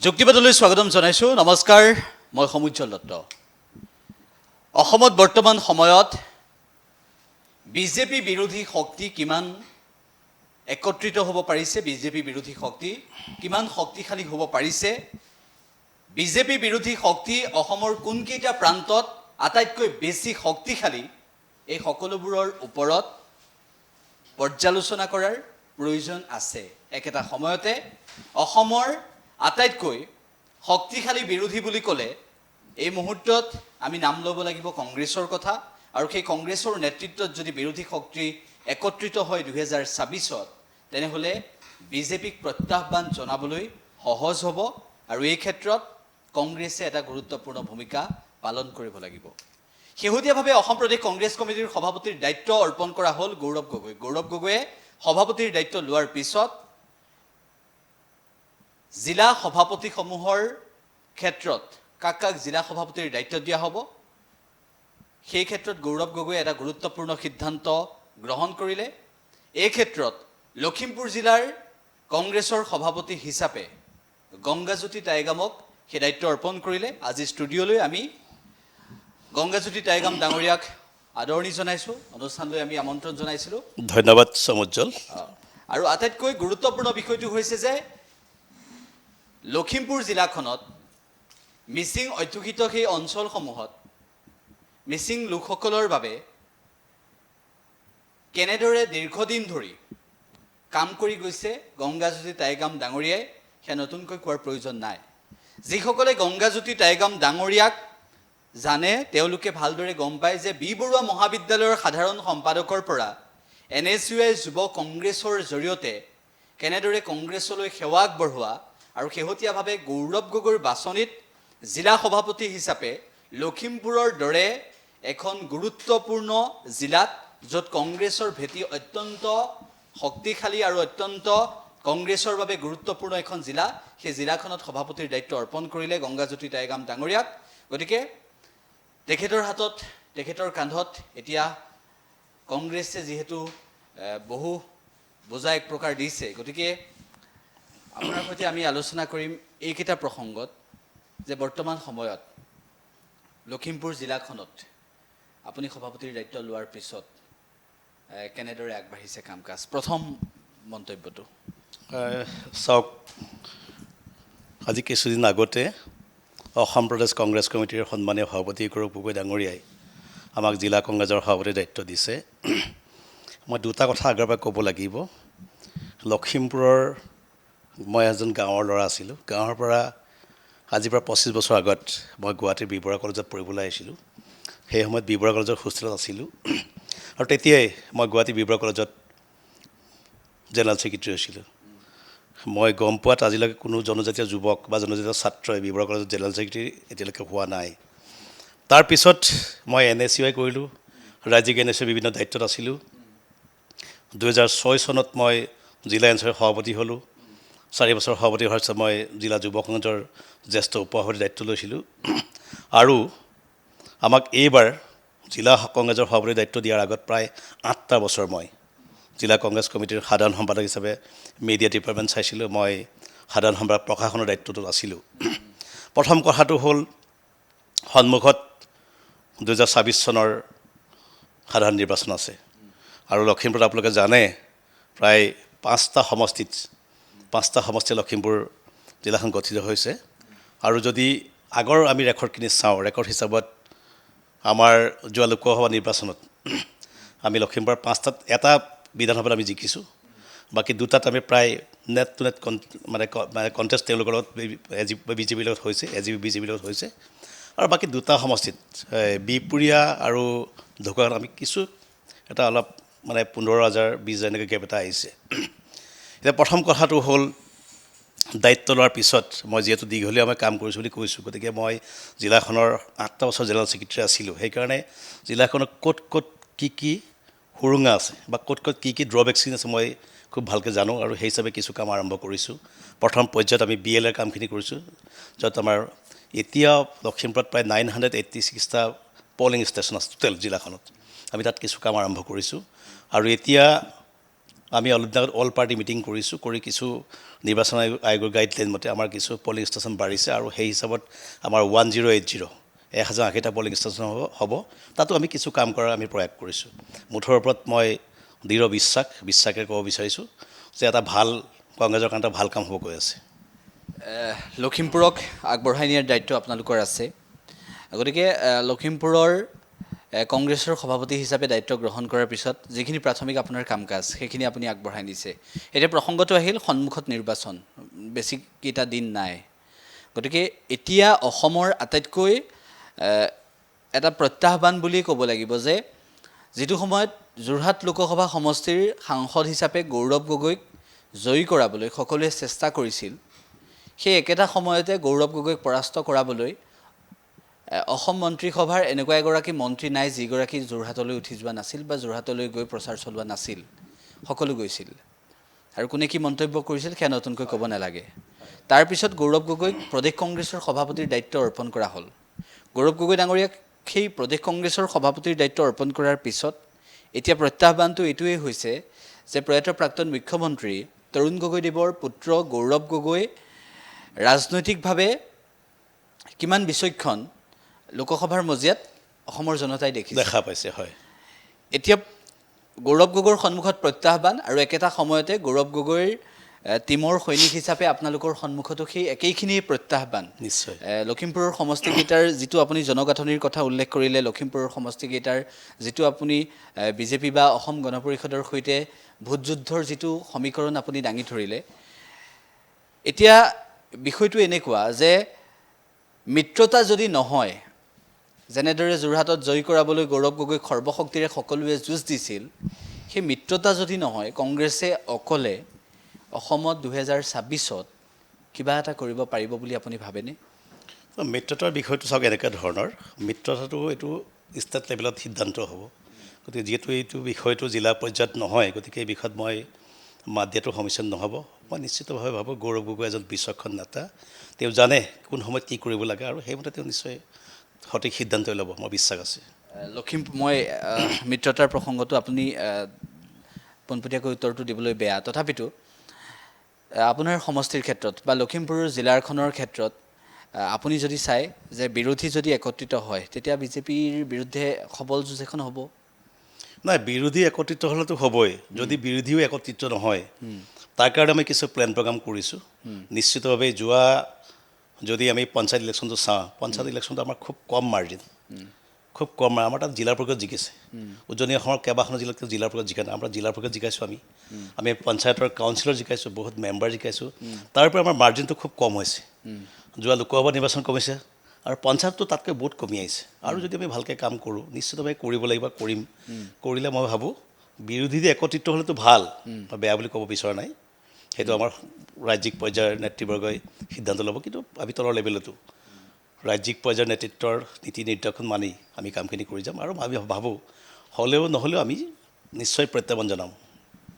যুক্তিবাদলৈ স্বাগতম জনাইছোঁ। নমস্কাৰ, মই সমুজ্জ্বল দত্ত। অসমত বৰ্তমান সময়ত বিজেপি বিৰোধী শক্তি কিমান একত্ৰিত হ'ব পাৰিছে, বিজেপি বিৰোধী শক্তি কিমান শক্তিশালী হ'ব পাৰিছে, বিজেপি বিৰোধী শক্তি অসমৰ কোনকেইটা প্ৰান্তত আটাইতকৈ বেছি শক্তিশালী, এই সকলোবোৰৰ ওপৰত পৰ্যালোচনা কৰাৰ প্ৰয়োজন আছে। একেটা সময়তে অসমৰ আটাইতকৈ শক্তিশালী বিৰোধী বুলি ক'লে এই মুহূৰ্তত আমি নাম ল'ব লাগিব কংগ্ৰেছৰ কথা। আৰু সেই কংগ্ৰেছৰ নেতৃত্বত যদি বিৰোধী শক্তি একত্ৰিত হয় 2024-ত, তেনেহ'লে বিজেপিক প্ৰত্যাহ্বান জনাবলৈ সহজ হ'ব আৰু এই ক্ষেত্ৰত কংগ্ৰেছে এটা গুৰুত্বপূৰ্ণ ভূমিকা পালন কৰিব লাগিব। শেহতীয়াভাৱে অসম প্ৰদেশ কংগ্ৰেছ কমিটিৰ সভাপতিৰ দায়িত্ব অৰ্পণ কৰা হ'ল গৌৰৱ গগৈ। গৌৰৱ গগৈয়ে সভাপতিৰ দায়িত্ব লোৱাৰ পিছত জিলা সভাপতিসমূহৰ ক্ষেত্ৰত কাক জিলা সভাপতিৰ দায়িত্ব দিয়া হ'ব, সেই ক্ষেত্ৰত গৌৰৱ গগৈয়ে এটা গুৰুত্বপূৰ্ণ সিদ্ধান্ত গ্ৰহণ কৰিলে। এই ক্ষেত্ৰত লখিমপুৰ জিলাৰ কংগ্ৰেছৰ সভাপতি হিচাপে গংগাজ্যোতি টাইগামক সেই দায়িত্ব অৰ্পণ কৰিলে। আজি ষ্টুডিঅ'লৈ আমি গংগাজ্যোতি টাইগাম ডাঙৰীয়াক আদৰণি জনাইছোঁ, অনুষ্ঠানলৈ আমি আমন্ত্ৰণ জনাইছিলোঁ। ধন্যবাদ সমুজ্জ্বল। আৰু আটাইতকৈ গুৰুত্বপূৰ্ণ বিষয়টো হৈছে যে লখিমপুৰ জিলাখনত মিচিং অধ্যুষিত সেই অঞ্চলসমূহত মিচিং লোকসকলৰ বাবে কেনেদৰে দীৰ্ঘদিন ধৰি কাম কৰি গৈছে গংগাজ্যোতি টাইগাম ডাঙৰীয়াই, সেয়া নতুনকৈ কোৱাৰ প্ৰয়োজন নাই। যিসকলে গংগাজ্যোতি টাইগাম ডাঙৰীয়াক জানে তেওঁলোকে ভালদৰে গম পায় যে বি বৰুৱা মহাবিদ্যালয়ৰ সাধাৰণ সম্পাদকৰ পৰা NSUI যুৱ কংগ্ৰেছৰ জৰিয়তে কেনেদৰে কংগ্ৰেছলৈ সেৱা আগবঢ়োৱা আৰু শেহতীয়াভাৱে গৌৰৱ গগৈৰ বাছনিত জিলা সভাপতি হিচাপে লখিমপুৰৰ দৰে এখন গুৰুত্বপূৰ্ণ জিলাত, য'ত কংগ্ৰেছৰ ভেটি অত্যন্ত শক্তিশালী আৰু অত্যন্ত কংগ্ৰেছৰ বাবে গুৰুত্বপূৰ্ণ এখন জিলা, সেই জিলাখনত সভাপতিৰ দায়িত্ব অৰ্পণ কৰিলে গংগাজ্যোতি টাইগাম ডাঙৰীয়াক। গতিকে তেখেতৰ হাতত, তেখেতৰ কান্ধত এতিয়া কংগ্ৰেছে যিহেতু বহু বোজা এক প্ৰকাৰ দিছে, গতিকে আপোনাৰ সৈতে আমি আলোচনা কৰিম এইকেইটা প্ৰসংগত যে বৰ্তমান সময়ত লখিমপুৰ জিলাখনত আপুনি সভাপতিৰ দায়িত্ব লোৱাৰ পিছত কেনেদৰে আগবাঢ়িছে কাম কাজ। প্ৰথম মন্তব্যটো চাওক, আজি কিছুদিন আগতে অসম প্ৰদেশ কংগ্ৰেছ কমিটিৰ সন্মানীয় সভাপতি গৌৰৱ গগৈ ডাঙৰীয়াই আমাক জিলা কংগ্ৰেছৰ সভাপতিৰ দায়িত্ব দিছে। মই দুটা কথা আগৰ পৰা ক'ব লাগিব। লখিমপুৰৰ মই এজন গাঁৱৰ ল'ৰা আছিলোঁ। গাঁৱৰ পৰা আজিৰ পৰা 25 বছৰ আগত মই গুৱাহাটীৰ বি বৰুৱা কলেজত পঢ়িবলৈ আহিছিলোঁ। সেই সময়ত বি বৰুৱা কলেজৰ হোষ্টেলত আছিলোঁ আৰু তেতিয়াই মই গুৱাহাটী বি বৰুৱা কলেজত জেনেৰেল ছেক্ৰেটাৰী হৈছিলোঁ। মই গম পোৱাত আজিলৈকে কোনো জনজাতীয় যুৱক বা জনজাতীয় ছাত্ৰই বি বৰুৱা কলেজত জেনেৰেল ছেক্ৰেটাৰী এতিয়ালৈকে হোৱা নাই। তাৰপিছত মই NSUI কৰিলোঁ, ৰাজ্যিক NSUI বিভিন্ন দায়িত্বত আছিলোঁ। 2006 চনত মই জিলা NSUI সভাপতি হ'লোঁ। 4 বছৰ সভাপতি হোৱাৰ পিছত মই জিলা যুৱ কংগ্ৰেছৰ জ্যেষ্ঠ উপসভাপতিৰ দায়িত্ব লৈছিলোঁ। আৰু আমাক এইবাৰ জিলা কংগ্ৰেছৰ সভাপতিৰ দায়িত্ব দিয়াৰ আগত প্ৰায় 8টা বছৰ মই জিলা কংগ্ৰেছ কমিটিৰ সাধাৰণ সম্পাদক হিচাপে মিডিয়া ডিপাৰ্টমেণ্ট চাইছিলোঁ। মই সাধাৰণ সম্পাদক প্ৰশাসনৰ দায়িত্বটোত আছিলোঁ। প্ৰথম কথাটো হ'ল, সন্মুখত 2024 চনৰ সাধাৰণ নিৰ্বাচন আছে আৰু লখিমপুৰত আপোনালোকে জানে প্ৰায় 5টা সমষ্টি লখিমপুৰ জিলাখন গঠিত হৈছে। আৰু যদি আগৰ আমি ৰেকৰ্ডখিনি চাওঁ, ৰেকৰ্ড হিচাপত আমাৰ যোৱা লোকসভা নিৰ্বাচনত আমি লখিমপুৰৰ 5টাত এটা বিধানসভাত আমি জিকিছোঁ, বাকী 2টাত আমি প্ৰায় নেট টু নেট মানে কণ্টেষ্ট তেওঁলোকৰ লগত বিজেপিৰ লগত হৈছে, AGP বিজেপিৰ লগত হৈছে। আৰু বাকী 2টা সমষ্টিত বিহপুৰীয়া আৰু ঢকুৱাখানাত আমি কিছু এটা অলপ মানে 15,000 20,000 এনেকৈ গেপ এটা আহিছে। এতিয়া প্ৰথম কথাটো হ'ল, দায়িত্ব লোৱাৰ পিছত মই যিহেতু দীঘলীয়া মই কাম কৰিছোঁ বুলি কৈছোঁ, গতিকে মই জিলাখনৰ 8টা বছৰ জেনেৰেল ছেক্ৰেটাৰী আছিলোঁ। সেইকাৰণে জিলাখনত ক'ত ক'ত কি সুৰুঙা আছে বা ক'ত ক'ত কি ড্ৰবেক্সিন আছে মই খুব ভালকৈ জানো আৰু সেই হিচাপে কিছু কাম আৰম্ভ কৰিছোঁ। প্ৰথম পৰ্যায়ত আমি BLAৰ কামখিনি কৰিছোঁ, য'ত আমাৰ এতিয়া লখিমপুৰত প্ৰায় 986টা পলিং ষ্টেচন আছে টোটেল জিলাখনত। আমি তাত কিছু কাম আৰম্ভ কৰিছোঁ আৰু এতিয়া আমি অলপ দিন আগত অল পাৰ্টি মিটিং কৰিছোঁ, কৰি কিছু নিৰ্বাচন আয়োগৰ গাইডলাইন মতে আমাৰ কিছু পলিং ষ্টেচন বাঢ়িছে আৰু সেই হিচাপত আমাৰ 1080 1080টা পলিং ষ্টেচন হ'ব। তাতো আমি কিছু কাম কৰাৰ আমি প্ৰয়াস কৰিছোঁ। মুঠৰ ওপৰত মই দৃঢ় বিশ্বাসেৰে ক'ব বিচাৰিছোঁ যে এটা ভাল কংগ্ৰেছৰ কাৰণে এটা ভাল কাম হ'ব গৈ আছে। লখিমপুৰক আগবঢ়াই নিয়াৰ দায়িত্ব আপোনালোকৰ আছে, গতিকে লখিমপুৰৰ কংগ্ৰেছৰ সভাপতি হিচাপে দায়িত্ব গ্ৰহণ কৰাৰ পিছত যিখিনি প্ৰাথমিক আপোনাৰ কাম কাজ সেইখিনি আপুনি আগবঢ়াই নিছে। এতিয়া প্ৰসংগটো আহিল সন্মুখত নিৰ্বাচন, বেছিকেইটা দিন নাই। গতিকে এতিয়া অসমৰ আটাইতকৈ এটা প্ৰত্যাহ্বান বুলি ক'ব লাগিব যে যিটো সময়ত যোৰহাট লোকসভা সমষ্টিৰ সাংসদ হিচাপে গৌৰৱ গগৈক জয়ী কৰাবলৈ সকলোৱে চেষ্টা কৰিছিল, সেই একেটা সময়তে গৌৰৱ গগৈক পৰাস্ত কৰাবলৈ অসম মন্ত্ৰীসভাৰ এনেকুৱা এগৰাকী মন্ত্ৰী নাই যিগৰাকী যোৰহাটলৈ উঠি যোৱা নাছিল বা যোৰহাটলৈ গৈ প্ৰচাৰ চলোৱা নাছিল। সকলো গৈছিল আৰু কোনে কি মন্তব্য কৰিছিল সেয়া নতুনকৈ ক'ব নালাগে। তাৰপিছত গৌৰৱ গগৈক প্ৰদেশ কংগ্ৰেছৰ সভাপতিৰ দায়িত্ব অৰ্পণ কৰা হ'ল। গৌৰৱ গগৈ ডাঙৰীয়াক সেই প্ৰদেশ কংগ্ৰেছৰ সভাপতিৰ দায়িত্ব অৰ্পণ কৰাৰ পিছত এতিয়া প্ৰত্যাহ্বানটো এইটোৱেই হৈছে যে প্ৰয়াত প্ৰাক্তন মুখ্যমন্ত্ৰী তৰুণ গগৈদেৱৰ পুত্ৰ গৌৰৱ গগৈ ৰাজনৈতিকভাৱে কিমান বিচক্ষণ লোকসভাৰ মজিয়াত অসমৰ জনতাই দেখা পাইছে। হয়, এতিয়া গৌৰৱ গগৈৰ সন্মুখত প্ৰত্যাহ্বান আৰু একেটা সময়তে গৌৰৱ গগৈৰ টীমৰ সৈনিক হিচাপে আপোনালোকৰ সন্মুখতো সেই একেইখিনি প্ৰত্যাহ্বান। নিশ্চয় লখিমপুৰৰ সমষ্টিকেইটাৰ যিটো আপুনি জনগাঁথনিৰ কথা উল্লেখ কৰিলে, লখিমপুৰৰ সমষ্টিকেইটাৰ যিটো আপুনি বিজেপি বা অসম গণ পৰিষদৰ সৈতে ভোটযুদ্ধৰ যিটো সমীকৰণ আপুনি দাঙি ধৰিলে, এতিয়া বিষয়টো এনেকুৱা যে মিত্ৰতা যদি নহয়, যেনেদৰে যোৰহাটত জয়ী কৰাবলৈ গৌৰৱ গগৈক সৰ্বশক্তিৰে সকলোৱে যুঁজ দিছিল, সেই মিত্ৰতা যদি নহয়, কংগ্ৰেছে অকলে অসমত 2026ত কিবা এটা কৰিব পাৰিব বুলি আপুনি ভাবেনে? মিত্ৰতাৰ বিষয়টো চাওক এনেকুৱা ধৰণৰ, মিত্ৰতাটো এইটো ষ্টেট লেভেলত সিদ্ধান্ত হ'ব। গতিকে যিহেতু এইটো বিষয়টো জিলা পৰ্যায়ত নহয়, গতিকে এই বিষয়ত মই মাত দিয়াটো সমস্যা নহ'ব। মই নিশ্চিতভাৱে ভাবোঁ গৌৰৱ গগৈ এজন বিচক্ষণ নেতা, তেওঁ জানে কোন সময়ত কি কৰিব লাগে আৰু সেইমতে তেওঁ নিশ্চয় সঠিক সিদ্ধান্ত ল'ব, মোৰ বিশ্বাস আছে। মই মিত্ৰতাৰ প্ৰসংগটো আপুনি পোনপটীয়াকৈ উত্তৰটো দিবলৈ বেয়া, তথাপিতো আপোনাৰ সমষ্টিৰ ক্ষেত্ৰত বা লখিমপুৰ জিলাখনৰ ক্ষেত্ৰত আপুনি যদি চায় যে বিৰোধী যদি একত্ৰিত হয় তেতিয়া বিজেপিৰ বিৰুদ্ধে সবল যুঁজ এখন হ'ব। নাই, বিৰোধী একত্ৰিত হ'লেতো হ'বই। যদি বিৰোধীও একত্ৰিত নহয়, তাৰ কাৰণে আমি কিছু প্লেন প্ৰগ্ৰাম কৰিছোঁ। নিশ্চিতভাৱে যদি আমি পঞ্চায়ত ইলেকশ্যনটো চাওঁ, পঞ্চায়ত ইলেকশ্যনটো আমাৰ খুব কম মাৰ্জিন, খুব কম। আমাৰ তাত জিলাৰ পৰ্যায়ত জিকিছে, উজনি অসমৰ কেইবাখনো জিলাতকৈ জিলাৰ পৰ্যায়ত জিকা নাই, আমাৰ জিলাৰ পৰ্যায়ত জিকাইছোঁ। আমি পঞ্চায়তৰ কাউন্সিলৰ জিকাইছোঁ, বহুত মেম্বাৰ জিকাইছোঁ। তাৰ পৰা আমাৰ মাৰ্জিনটো খুব কম হৈছে। যোৱা লোকসভা নিৰ্বাচন কমিছে আৰু পঞ্চায়তটো তাতকৈ বহুত কমি আহিছে। আৰু যদি আমি ভালকৈ কাম কৰোঁ, নিশ্চিতভাৱে কৰিব লাগিব, কৰিলে মই ভাবোঁ বিৰোধী একত্ৰিত হ'লেতো ভাল, বেয়া বুলি ক'ব বিচৰা নাই। সেইটো আমাৰ ৰাজ্যিক পৰ্যায়ৰ নেতৃবৰ্গই সিদ্ধান্ত ল'ব, কিন্তু আমি তলৰ লেভেলতো ৰাজ্যিক পৰ্যায়ৰ নেতৃত্বৰ নীতি নিৰ্দেশন মানি আমি কামখিনি কৰি যাম। আৰু আমি ভাবোঁ হ'লেও নহ'লেও আমি নিশ্চয় প্ৰত্যাহ্বান জনাম।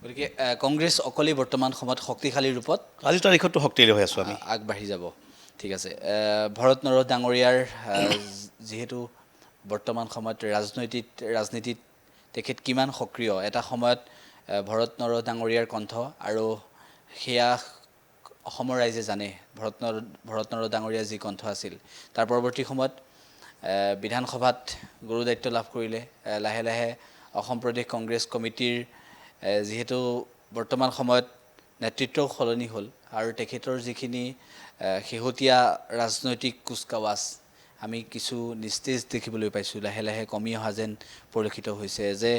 গতিকে কংগ্ৰেছ অকলেই বৰ্তমান সময়ত শক্তিশালী ৰূপত আজিৰ তাৰিখততো শক্তিশালী হৈ আছোঁ আমি, আগবাঢ়ি যাব। ঠিক আছে, ভৰত নৰহ ডাঙৰীয়াৰ যিহেতু বৰ্তমান সময়ত ৰাজনীতিত তেখেত কিমান সক্ৰিয়, এটা সময়ত ভৰত নৰহ ডাঙৰীয়াৰ কণ্ঠ, আৰু সেয়া অসমৰ ৰাইজে জানে ভৰত নৰহ ডাঙৰীয়াৰ যি কণ্ঠ আছিল। তাৰ পৰৱৰ্তী সময়ত বিধানসভাত গুৰু দায়িত্ব লাভ কৰিলে। লাহে লাহে অসম প্ৰদেশ কংগ্ৰেছ কমিটিৰ যিহেতু বৰ্তমান সময়ত নেতৃত্বও সলনি হ'ল আৰু তেখেতৰ যিখিনি শেহতীয়া ৰাজনৈতিক কুচকাৱাজ আমি কিছু নিস্তেজ দেখিবলৈ পাইছোঁ, লাহে লাহে কমি অহা যেন পৰিলক্ষিত হৈছে যে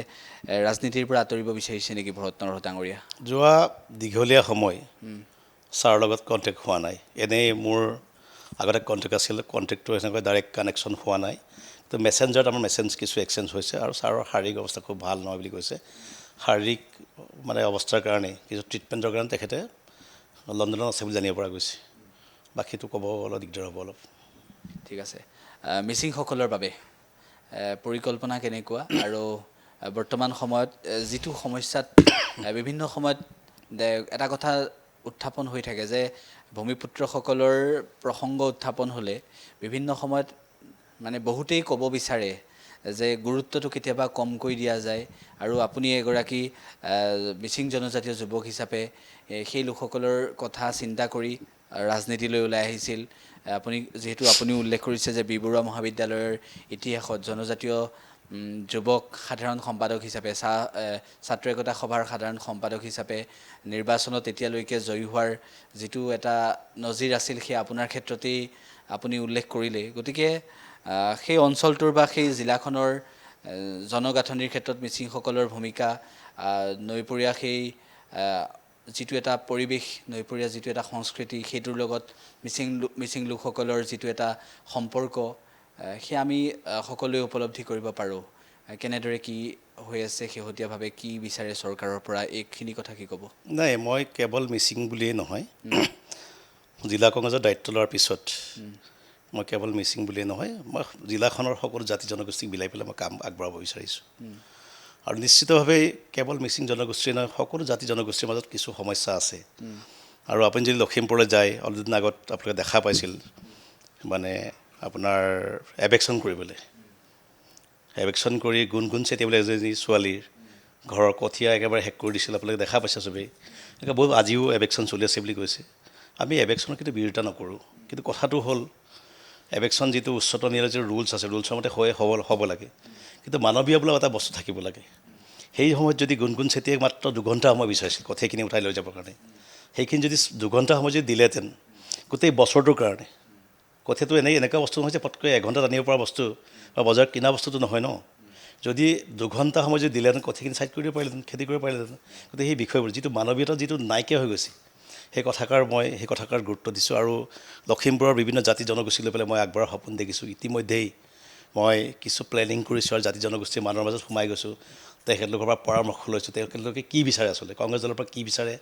ৰাজনীতিৰ পৰা আঁতৰিব বিচাৰিছে নেকি ভৰত নৰহ ডাঙৰীয়া? যোৱা দীঘলীয়া সময় ছাৰৰ লগত কণ্টেক্ট হোৱা নাই। এনেই মোৰ আগতে কণ্টেক্ট আছিল, কণ্টেক্টটো এনেকৈ ডাইৰেক্ট কানেকশ্যন হোৱা নাই। তো মেছেঞ্জাৰত আমাৰ কিছু এক্সচেঞ্জ হৈছে আৰু ছাৰৰ শাৰীৰিক অৱস্থা খুব ভাল নহয় বুলি কৈছে। শাৰীৰিক অৱস্থাৰ কাৰণে, কিছু ট্ৰিটমেণ্টৰ কাৰণে তেখেতে লণ্ডনত আছে বুলি জানিব পৰা গৈছে। বাকীটো ক'ব অলপ দিগদাৰ হ'ব অলপ। ঠিক আছে, মিচিংসকলৰ বাবে পৰিকল্পনা কেনেকুৱা? আৰু বৰ্তমান সময়ত যিটো সমস্যাত বিভিন্ন সময়ত এটা কথা উত্থাপন হৈ থাকে যে ভূমিপুত্ৰসকলৰ প্ৰসংগ উত্থাপন হ'লে বিভিন্ন সময়ত বহুতেই ক'ব বিচাৰে যে গুৰুত্বটো কেতিয়াবা কমকৈ দিয়া যায় আৰু আপুনি এগৰাকী মিচিং জনজাতীয় যুৱক হিচাপে সেই লোকসকলৰ কথা চিন্তা কৰি ৰাজনীতিলৈ ওলাই আহিছিল। আপুনি যিহেতু আপুনিও উল্লেখ কৰিছে যে বি বৰুৱা মহাবিদ্যালয়ৰ ইতিহাসত জনজাতীয় যুৱক সাধাৰণ সম্পাদক হিচাপে ছাত্ৰ একতা সভাৰ সাধাৰণ সম্পাদক হিচাপে নিৰ্বাচনত এতিয়ালৈকে জয়ী হোৱাৰ যিটো এটা নজিৰ আছিল সেয়া আপোনাৰ ক্ষেত্ৰতেই আপুনি উল্লেখ কৰিলে। গতিকে সেই অঞ্চলটোৰ বা সেই জিলাখনৰ জনগাঁথনিৰ ক্ষেত্ৰত মিচিংসকলৰ ভূমিকা, নৈপৰীয়া সেই যিটো এটা পৰিৱেশ, নৈপৰীয়া যিটো এটা সংস্কৃতি, সেইটোৰ লগত মিচিং লোকসকলৰ যিটো এটা সম্পৰ্ক, সেয়া আমি সকলোৱে উপলব্ধি কৰিব পাৰোঁ। কেনেদৰে কি হৈ আছে শেহতীয়াভাৱে, কি বিচাৰে চৰকাৰৰ পৰা, এইখিনি কথা কি ক'ব? নাই, মই কেৱল মিচিং বুলিয়েই নহয়, জিলা কংগ্ৰেছৰ দায়িত্ব লোৱাৰ পিছত মই কেৱল মিচিং বুলিয়েই নহয়, মই জিলাখনৰ সকলো জাতি জনগোষ্ঠীক মিলাই পেলাই মই কাম আগবঢ়াব বিচাৰিছোঁ। আৰু নিশ্চিতভাৱে কেৱল মিচিং জনগোষ্ঠীৰ নহয়, সকলো জাতি জনগোষ্ঠীৰ মাজত কিছু সমস্যা আছে। আৰু আপুনি যদি লখিমপুৰলৈ যায়, অলপদিন আগত আপোনালোকে দেখা পাইছিল মানে আপোনাৰ এবেকশ্যন কৰিবলৈ, এবেকশ্যন কৰি গুণগুণ চেতিয়া বুলি এজনী ছোৱালীৰ ঘৰৰ কঠীয়া একেবাৰে শেষ কৰি দিছিল, আপোনালোকে দেখা পাইছে চবেই। এনেকৈ বহুত আজিও এবেকশ্যন চলি আছে বুলি কৈছে। আমি এবেকশ্যনৰ কিন্তু বিৰোধিতা নকৰোঁ, কিন্তু কথাটো হ'ল এবেকশ্যন যিটো উচ্চতম ন্যায়ালয়ৰ যিটো ৰুলছ আছে, ৰুলছৰ মতে হ'ব লাগে, কিন্তু মানৱীয় বোলা এটা বস্তু থাকিব লাগে। সেই সময়ত যদি গুণগুণ চেতিয়াই মাত্ৰ 2 ঘণ্টা সময় বিচাৰিছিল কঠীয়াখিনি উঠাই লৈ যাবৰ কাৰণে, সেইখিনি যদি 2 ঘণ্টা সময় যদি দিলেহেঁতেন গোটেই বছৰটোৰ কাৰণে, কঠীয়াটো এনেকুৱা বস্তু নহয় যে পটকৈ 1 ঘণ্টাত আনিব পৰা বস্তু বা বজাৰত কিনা বস্তুটো নহয় ন। যদি 2 ঘণ্টা সময় যদি দিলেহেঁতেন কঠীয়াখিনি ছাইড কৰি দিব পাৰিলেহেঁতেন, খেতি কৰিব পাৰিলেহেঁতেন। গতিকে সেই বিষয়বোৰ যিটো মানৱীয়তা যিটো নাইকিয়া হৈ গৈছে, সেই কথাষাৰ গুৰুত্ব দিছোঁ। আৰু লখিমপুৰৰ বিভিন্ন জাতি জনগোষ্ঠী লৈ পেলাই মই আগবঢ়াৰ সপোন দেখিছোঁ। ইতিমধ্যেই মই কিছু প্লেনিং কৰিছোঁ আৰু জাতি জনগোষ্ঠীৰ মানুহৰ মাজত সোমাই গৈছোঁ, তেখেতলোকৰ পৰা পৰামৰ্শ লৈছোঁ, তেখেতলোকে কি বিচাৰে, আচলতে কংগ্ৰেছ দলৰ পৰা কি বিচাৰে,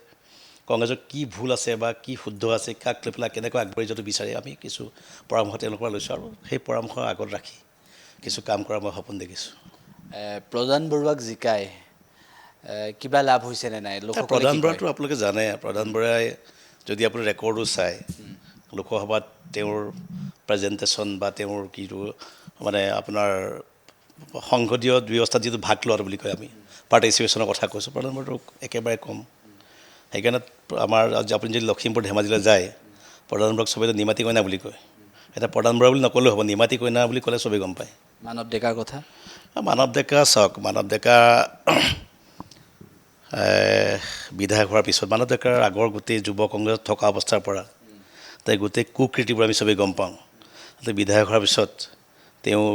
কংগ্ৰেছৰ কি ভুল আছে বা কি শুদ্ধ আছে, কাক লৈ পেলাই কেনেকৈ আগবাঢ়ি যোৱাটো বিচাৰে, আমি কিছু পৰামৰ্শ তেওঁলোকৰ পৰা লৈছোঁ আৰু সেই পৰামৰ্শ আগত ৰাখি কিছু কাম কৰাৰ মই সপোন দেখিছোঁ। প্ৰধান বৰুৱাক জিকাই কিবা লাভ হৈছেনে নাই? প্ৰধান বৰুৱাটো আপোনালোকে জানে, প্ৰধান বৰুৱাই যদি আপুনি ৰেকৰ্ডো চায়, লোকসভাত তেওঁৰ প্ৰেজেণ্টেশ্যন বা তেওঁৰ কিটো মানে আপোনাৰ সংসদীয় ব্যৱস্থাত যিটো ভাগ লোৱাটো বুলি কয়, আমি পাৰ্টিচিপেশ্যনৰ কথা কৈছোঁ, প্ৰধান বৰুৱাটো একেবাৰে কম। সেইকাৰণে আমাৰ আপুনি যদি লখিমপুৰ ধেমাজিলৈ যায়, প্ৰধান বৰুৱাক চবেই নিমাতী কইনা বুলি কয়। এতিয়া প্ৰধান বৰুৱা বুলি নক'লেও হ'ব, নিমাতী কইনা বুলি ক'লে চবেই গম পায়। মানৱ ডেকাৰ কথা, মানৱ ডেকা চাওক, মানৱ ডেকা বিধায়ক হোৱাৰ পিছত মানৱ ডেকাৰ আগৰ গোটেই যুৱ কংগ্ৰেছত থকা অৱস্থাৰ পৰা তাই গোটেই কুকৃতিবোৰ আমি চবেই গম পাওঁ। বিধায়ক হোৱাৰ পিছত তেওঁ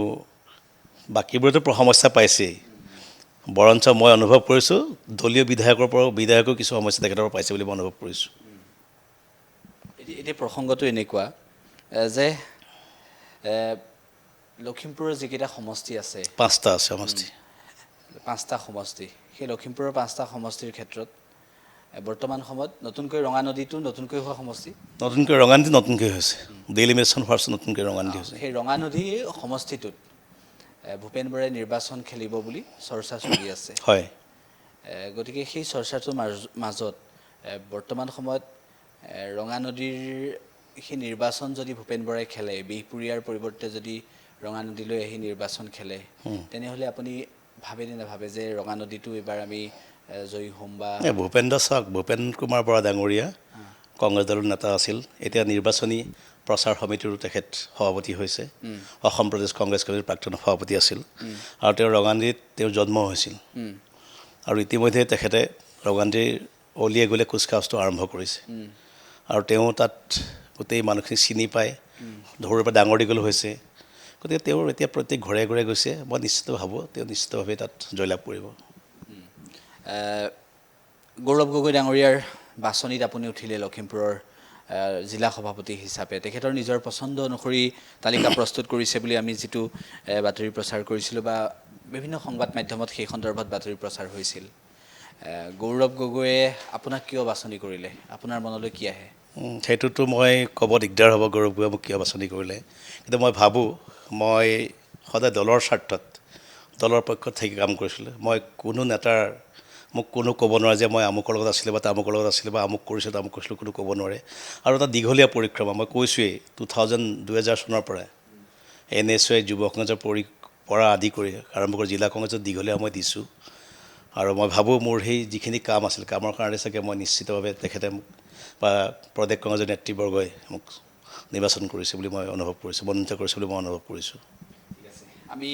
বাকীবোৰেতো সমস্যা পাইছেই, বৰঞ্চ মই অনুভৱ কৰিছোঁ দলীয় বিধায়কো কিছু সমস্যা তেখেতৰ পৰা পাইছে বুলি মই অনুভৱ কৰিছোঁ। এতিয়া প্ৰসংগটো এনেকুৱা যে লখিমপুৰৰ যিকেইটা সমষ্টি আছে, 5টা আছে সমষ্টি, 5টা সমষ্টি, সেই লখিমপুৰৰ 5টা সমষ্টিৰ ক্ষেত্ৰত বৰ্তমান সময়ত নতুনকৈ ৰঙানদীটো নতুনকৈ হোৱা সমষ্টি, ৰঙানদী নতুনকৈ হৈছে, ডেলিমিনেশ্যন হোৱাৰ পিছত নতুনকৈ ৰঙানদী হৈছে। সেই ৰঙানদী সমষ্টিটোত ভূপেন বৰাই নিৰ্বাচন খেলিব বুলি চৰ্চা চলি আছে। হয়, গতিকে সেই চৰ্চাটোৰ মাজত বৰ্তমান সময়ত ৰঙানদীৰ সেই নিৰ্বাচন যদি ভূপেন বৰাই খেলে, বিহপুৰীয়াৰ পৰিৱৰ্তে যদি ৰঙানদীলৈ আহি নিৰ্বাচন খেলে, তেনেহ'লে আপুনি ভাবে নে নাভাবে যে ৰঙানদীটো এইবাৰ আমি জয়ী হ'ম? বা ভূপেন কুমাৰ বৰা ডাঙৰীয়া কংগ্ৰেছ দলৰ নেতা আছিল, এতিয়া নিৰ্বাচনী প্ৰচাৰ সমিতিৰো তেখেত সভাপতি হৈছে, অসম প্ৰদেশ কংগ্ৰেছ কমিটিৰ প্ৰাক্তন সভাপতি আছিল, আৰু তেওঁ ৰঙানদীত তেওঁৰ জন্ম হৈছিল। আৰু ইতিমধ্যে তেখেতে ৰঙানদীৰ অলিয়ে গলিয়ে কুচকাৱাজটো আৰম্ভ কৰিছে, আৰু তেওঁ তাত গোটেই মানুহখিনি চিনি পায়, সৰুৰে পৰা ডাঙৰ দীঘল হৈছে। গতিকে তেওঁৰ এতিয়া প্ৰত্যেক ঘৰে ঘৰে গৈছে, মই নিশ্চিত ভাবোঁ তেওঁ নিশ্চিতভাৱে তাত জয়লাভ কৰিব। গৌৰৱ গগৈ ডাঙৰীয়াৰ বাছনিত আপুনি উঠিলে লখিমপুৰৰ জিলা সভাপতি হিচাপে, তেখেতৰ নিজৰ পচন্দ অনুসৰি তালিকা প্ৰস্তুত কৰিছে বুলি আমি যিটো বাতৰি প্ৰচাৰ কৰিছিলোঁ বা বিভিন্ন সংবাদ মাধ্যমত সেই সন্দৰ্ভত বাতৰি প্ৰচাৰ হৈছিল, গৌৰৱ গগৈয়ে আপোনাক কিয় বাছনি কৰিলে? আপোনাৰ মনলৈ কি আহে? সেইটোতো মই ক'ব দিগদাৰ হ'ব গৌৰৱ গগৈয়ে মোক কিয় বাছনি কৰিলে, কিন্তু মই ভাবোঁ মই সদায় দলৰ স্বাৰ্থত, দলৰ পক্ষত থাকি কাম কৰিছিলোঁ। মই কোনো নেতাৰ মোক কোনো ক'ব নোৱাৰে যে মই আমুকৰ লগত আছিলোঁ বা তামুকৰ লগত আছিলোঁ বা আমুক কৰিছিলোঁ তামুক কৰিছিলোঁ, কোনো ক'ব নোৱাৰে। আৰু এটা দীঘলীয়া পৰিক্ৰমা, মই কৈছোঁৱেই 2000 চনৰ পৰা NSY যুৱ কংগ্ৰেছৰ পৰা আদি কৰি আৰম্ভ কৰি জিলা কংগ্ৰেছত দীঘলীয়া সময় দিছোঁ আৰু মই ভাবোঁ মোৰ সেই যিখিনি কাম আছিল কামৰ কাৰণে চাগে মই নিশ্চিতভাৱে তেখেতে মোক বা প্ৰদেশ কংগ্ৰেছৰ নেতৃবৰ্গই মোক নিৰ্বাচন কৰিছে বুলি মই অনুভৱ কৰিছোঁ, মনোনীত কৰিছে বুলি মই অনুভৱ কৰিছোঁ। আমি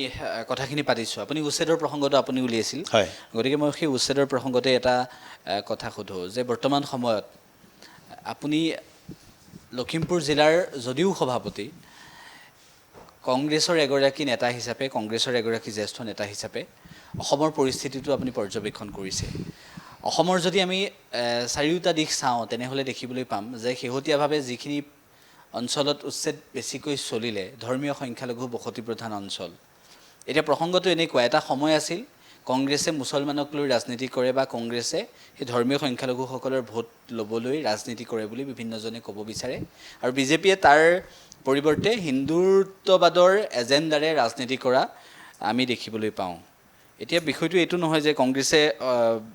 কথাখিনি পাতিছোঁ, আপুনি উচ্ছেদৰ প্ৰসংগটো আপুনি উলিয়াইছিল, হয়। গতিকে মই সেই উচ্ছেদৰ প্ৰসংগতে এটা কথা সোধোঁ যে বৰ্তমান সময়ত আপুনি লখিমপুৰ জিলাৰ যদিও সভাপতি, কংগ্ৰেছৰ এগৰাকী নেতা হিচাপে, কংগ্ৰেছৰ এগৰাকী জ্যেষ্ঠ নেতা হিচাপে অসমৰ পৰিস্থিতিটো আপুনি পৰ্যবেক্ষণ কৰিছে। অসমৰ যদি আমি চাৰিওটা দিশ চাওঁ তেনেহ'লে দেখিবলৈ পাম যে শেহতীয়াভাৱে যিখিনি অঞ্চলত উচ্ছেদ বেছিকৈ চলিলে ধৰ্মীয় সংখ্যালঘু বসতি প্ৰধান অঞ্চল। এতিয়া প্ৰসংগটো এনেকুৱা, এটা সময় আছিল কংগ্ৰেছে মুছলমানক লৈ ৰাজনীতি কৰে বা কংগ্ৰেছে সেই ধৰ্মীয় সংখ্যালঘুসকলৰ ভোট ল'বলৈ ৰাজনীতি কৰে বুলি বিভিন্নজনে ক'ব বিচাৰে আৰু বিজেপিয়ে তাৰ পৰিৱৰ্তে হিন্দুত্ববাদৰ এজেণ্ডাৰে ৰাজনীতি কৰা আমি দেখিবলৈ পাওঁ। এতিয়া বিষয়টো এইটো নহয় যে কংগ্ৰেছে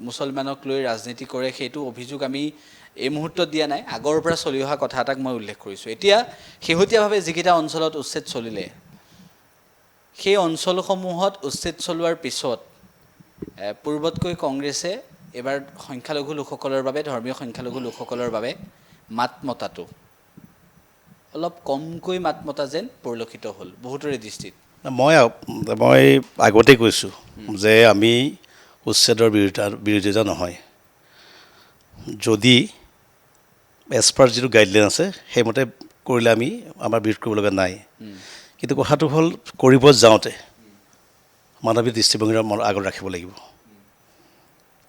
মুছলমানক লৈ ৰাজনীতি কৰে, সেইটো অভিযোগ আমি এই মুহূৰ্তত দিয়া নাই, আগৰ পৰা চলি অহা কথা এটাক মই উল্লেখ কৰিছোঁ। এতিয়া শেহতীয়াভাৱে যিকেইটা অঞ্চলত উচ্ছেদ চলিলে সেই অঞ্চলসমূহত উচ্ছেদ চলোৱাৰ পিছত পূৰ্বতকৈ কংগ্ৰেছে এইবাৰ সংখ্যালঘু লোকসকলৰ বাবে, ধৰ্মীয় সংখ্যালঘু লোকসকলৰ বাবে মাত মতাটো অলপ কমকৈ মাত মতা যেন পৰিলক্ষিত হ'ল বহুতৰে দৃষ্টিত। মই আগতেই কৈছোঁ যে আমি উচ্ছেদৰ বিৰোধিতা নহয়। যদি এজ পাৰ যিটো গাইডলাইন আছে সেইমতে কৰিলে আমি আমাৰ বিৰোধ কৰিব লগা নাই। কিন্তু কথাটো হ'ল কৰিব যাওঁতে মানৱীয় দৃষ্টিভংগীৰ আগত ৰাখিব লাগিব।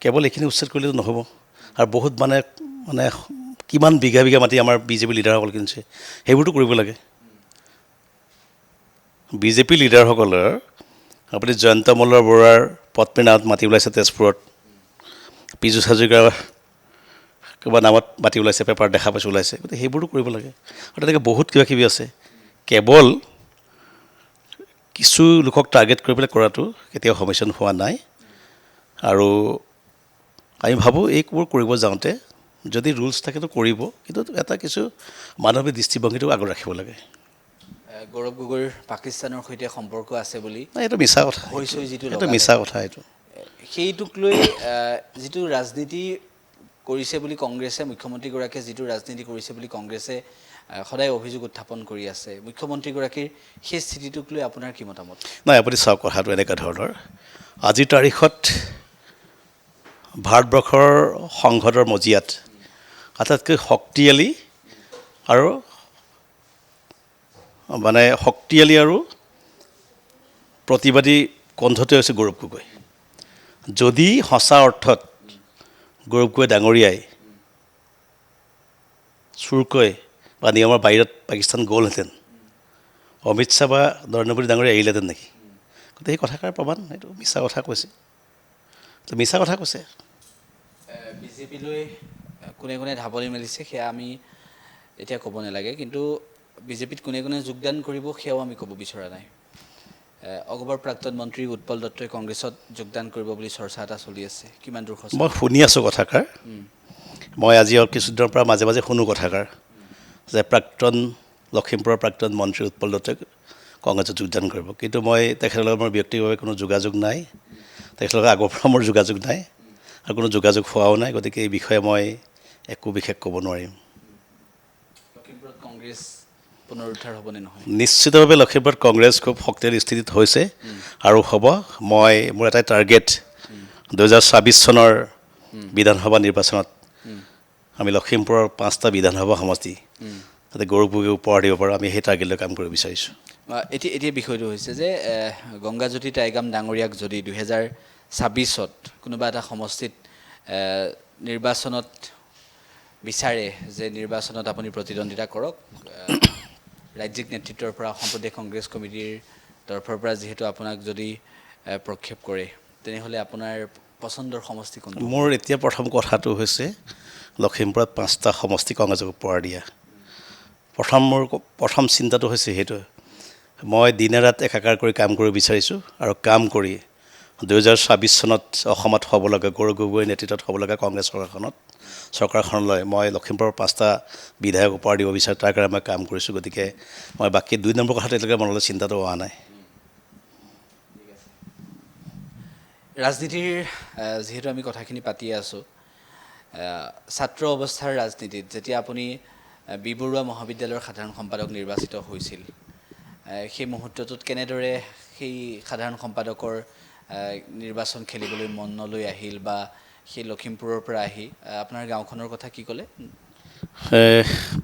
কেৱল এইখিনি উচ্ছেদ কৰিলেতো নহ'ব আৰু বহুত মানে কিমান বিঘা বিঘা মাটি আমাৰ বিজেপি লিডাৰসকল কিনিছে সেইবোৰতো কৰিব লাগে। বিজেপি লিডাৰসকলৰ আপুনি জয়ন্ত মল্ল বৰুৱাৰ পত্নীৰ মাটি ওলাইছে তেজপুৰত, পীযুষ হাজৰিকাৰ কিবা নামত মাটি ওলাইছে, পেপাৰ দেখা পাইছোঁ ওলাইছে, গতিকে সেইবোৰতো কৰিব লাগে। আৰু তেনেকৈ বহুত কিবা কিবি আছে। কেৱল কিছু লোকক টাৰ্গেট কৰি পেলাই কৰাটো কেতিয়াও সমস্যা হোৱা নাই আৰু আমি ভাবোঁ এইবোৰ কৰিব যাওঁতে যদি ৰুলছ থাকেতো কৰিব, কিন্তু এটা কিছু মানৱীয় দৃষ্টিভংগীটো আগত ৰাখিব লাগে। গৌৰৱ গগৈৰ পাকিস্তানৰ সৈতে সম্পৰ্ক আছে বুলি এইটো মিছা কথা, এইটো মিছা কথা। এইটো সেইটোক লৈ যিটো ৰাজনীতি কৰিছে বুলি কংগ্ৰেছে, মুখ্যমন্ত্ৰীগৰাকীয়ে যিটো ৰাজনীতি কৰিছে বুলি কংগ্ৰেছে সদায় অভিযোগ উত্থাপন কৰি আছে, মুখ্যমন্ত্ৰীগৰাকীৰ সেই স্থিতিটোক লৈ আপোনাৰ কি মতামত? নাই, আপুনি চাওক কথাটো এনেকুৱা ধৰণৰ, আজিৰ তাৰিখত ভাৰতবৰ্ষৰ সংসদৰ মজিয়াত আটাইতকৈ শক্তিশালী আৰু প্ৰতিবাদী কণ্ঠটোৱে হৈছে গৌৰৱ গগৈ। যদি সঁচা অৰ্থত গৌৰৱ গগৈ ডাঙৰীয়াই চুৰকৈ বা নিয়মৰ বাহিৰত পাকিস্তান গ'লহেঁতেন, অমিত শ্বাহ বা নৰেন্দ্ৰ মোদী ডাঙৰীয়া এৰিলেহেঁতেন নেকি? গতিকে সেই কথাষাৰ প্ৰমাণ, এইটো মিছা কথা কৈছে, মিছা কথা কৈছে। বিজেপিলৈ কোনে কোনে ঢাপলি মেলিছে সেয়া আমি এতিয়া ক'ব নালাগে, কিন্তু বিজেপিত কোনে কোনে যোগদান কৰিব সেয়াও আমি ক'ব বিচৰা নাই। অগপৰ প্ৰাক্তন মন্ত্ৰী উৎপল দত্তই কংগ্ৰেছত যোগদান কৰিব বুলি চৰ্চা এটা চলি আছে, কিমান দূৰ সঁচা? মই শুনি আছোঁ কথাষাৰ, মই আজি কিছুদিনৰ পৰা মাজে মাজে শুনো কথাষাৰ যে লখিমপুৰৰ প্ৰাক্তন মন্ত্ৰী উৎপল দত্তই কংগ্ৰেছত যোগদান কৰিব, কিন্তু মই তেখেতৰ লগত মোৰ ব্যক্তিগতভাৱে কোনো যোগাযোগ নাই, তেখেতৰ লগত আগৰ পৰা মোৰ যোগাযোগ নাই আৰু কোনো যোগাযোগ হোৱাও নাই, গতিকে এই বিষয়ে মই একো বিশেষ ক'ব নোৱাৰিম। লখিমপুৰত কংগ্ৰেছ পুনৰুদ্ধাৰ হ'বনে নহয়? নিশ্চিতভাৱে লখিমপুৰত কংগ্ৰেছ খুব শক্তিশালী স্থিতিত হৈছে আৰু হ'ব। মোৰ এটাই টাৰ্গেট, 2024 চনৰ বিধানসভা নিৰ্বাচনত আমি লখিমপুৰৰ 5টা বিধানসভা সমষ্টি যাতে গৌৰৱ গগৈক উপহাৰ দিব পাৰোঁ, আমি সেই টাৰ্গেট লৈ কাম কৰিব বিচাৰিছোঁ। এতিয়া বিষয়টো হৈছে যে গংগাজ্যোতি টাইগাম ডাঙৰীয়াক যদি 2026ত কোনোবা এটা সমষ্টিত নিৰ্বাচনত বিচাৰে যে নিৰ্বাচনত আপুনি প্ৰতিদ্বন্দ্বিতা কৰক, ৰাজ্যিক নেতৃত্বৰ পৰা, অসম প্ৰদেশ কংগ্ৰেছ কমিটিৰ তৰফৰ পৰা যিহেতু আপোনাক যদি প্ৰক্ষেপ কৰে, তেনেহ'লে আপোনাৰ পচন্দৰ সমষ্টি কোনটো? মোৰ এতিয়া প্ৰথম কথাটো হৈছে লখিমপুৰত 5টা সমষ্টি কংগ্ৰেছক উপহাৰ দিয়া। মোৰ প্ৰথম চিন্তাটো হৈছে সেইটো, মই দিনে ৰাত একাকাৰ কৰি কাম কৰিব বিচাৰিছোঁ আৰু কাম কৰি 2024 চনত অসমত হ'ব লগা গৌৰৱ গগৈৰ নেতৃত্বত হ'ব লগা কংগ্ৰেছ চৰকাৰখনলৈ মই লখিমপুৰৰ 5টা বিধায়ক উপহাৰ দিব বিচাৰোঁ, তাৰ কাৰণে মই কাম কৰিছোঁ। গতিকে মই বাকী 2 নম্বৰ কথাটো এতিয়ালৈকে মনলৈ চিন্তাটো অহা নাই। ৰাজনীতিৰ যিহেতু আমি কথাখিনি পাতি আছোঁ, ছাত্ৰ অৱস্থাৰ ৰাজনীতিত যেতিয়া আপুনি বি বৰুৱা মহাবিদ্যালয়ৰ সাধাৰণ সম্পাদক নিৰ্বাচিত হৈছিল, সেই মুহূৰ্তটোত কেনেদৰে সেই সাধাৰণ সম্পাদকৰ নিৰ্বাচন খেলিবলৈ মন নলৈ আহিল, বা সেই লখিমপুৰৰ পৰা আহি আপোনাৰ গাঁওখনৰ কথা কি ক'লে?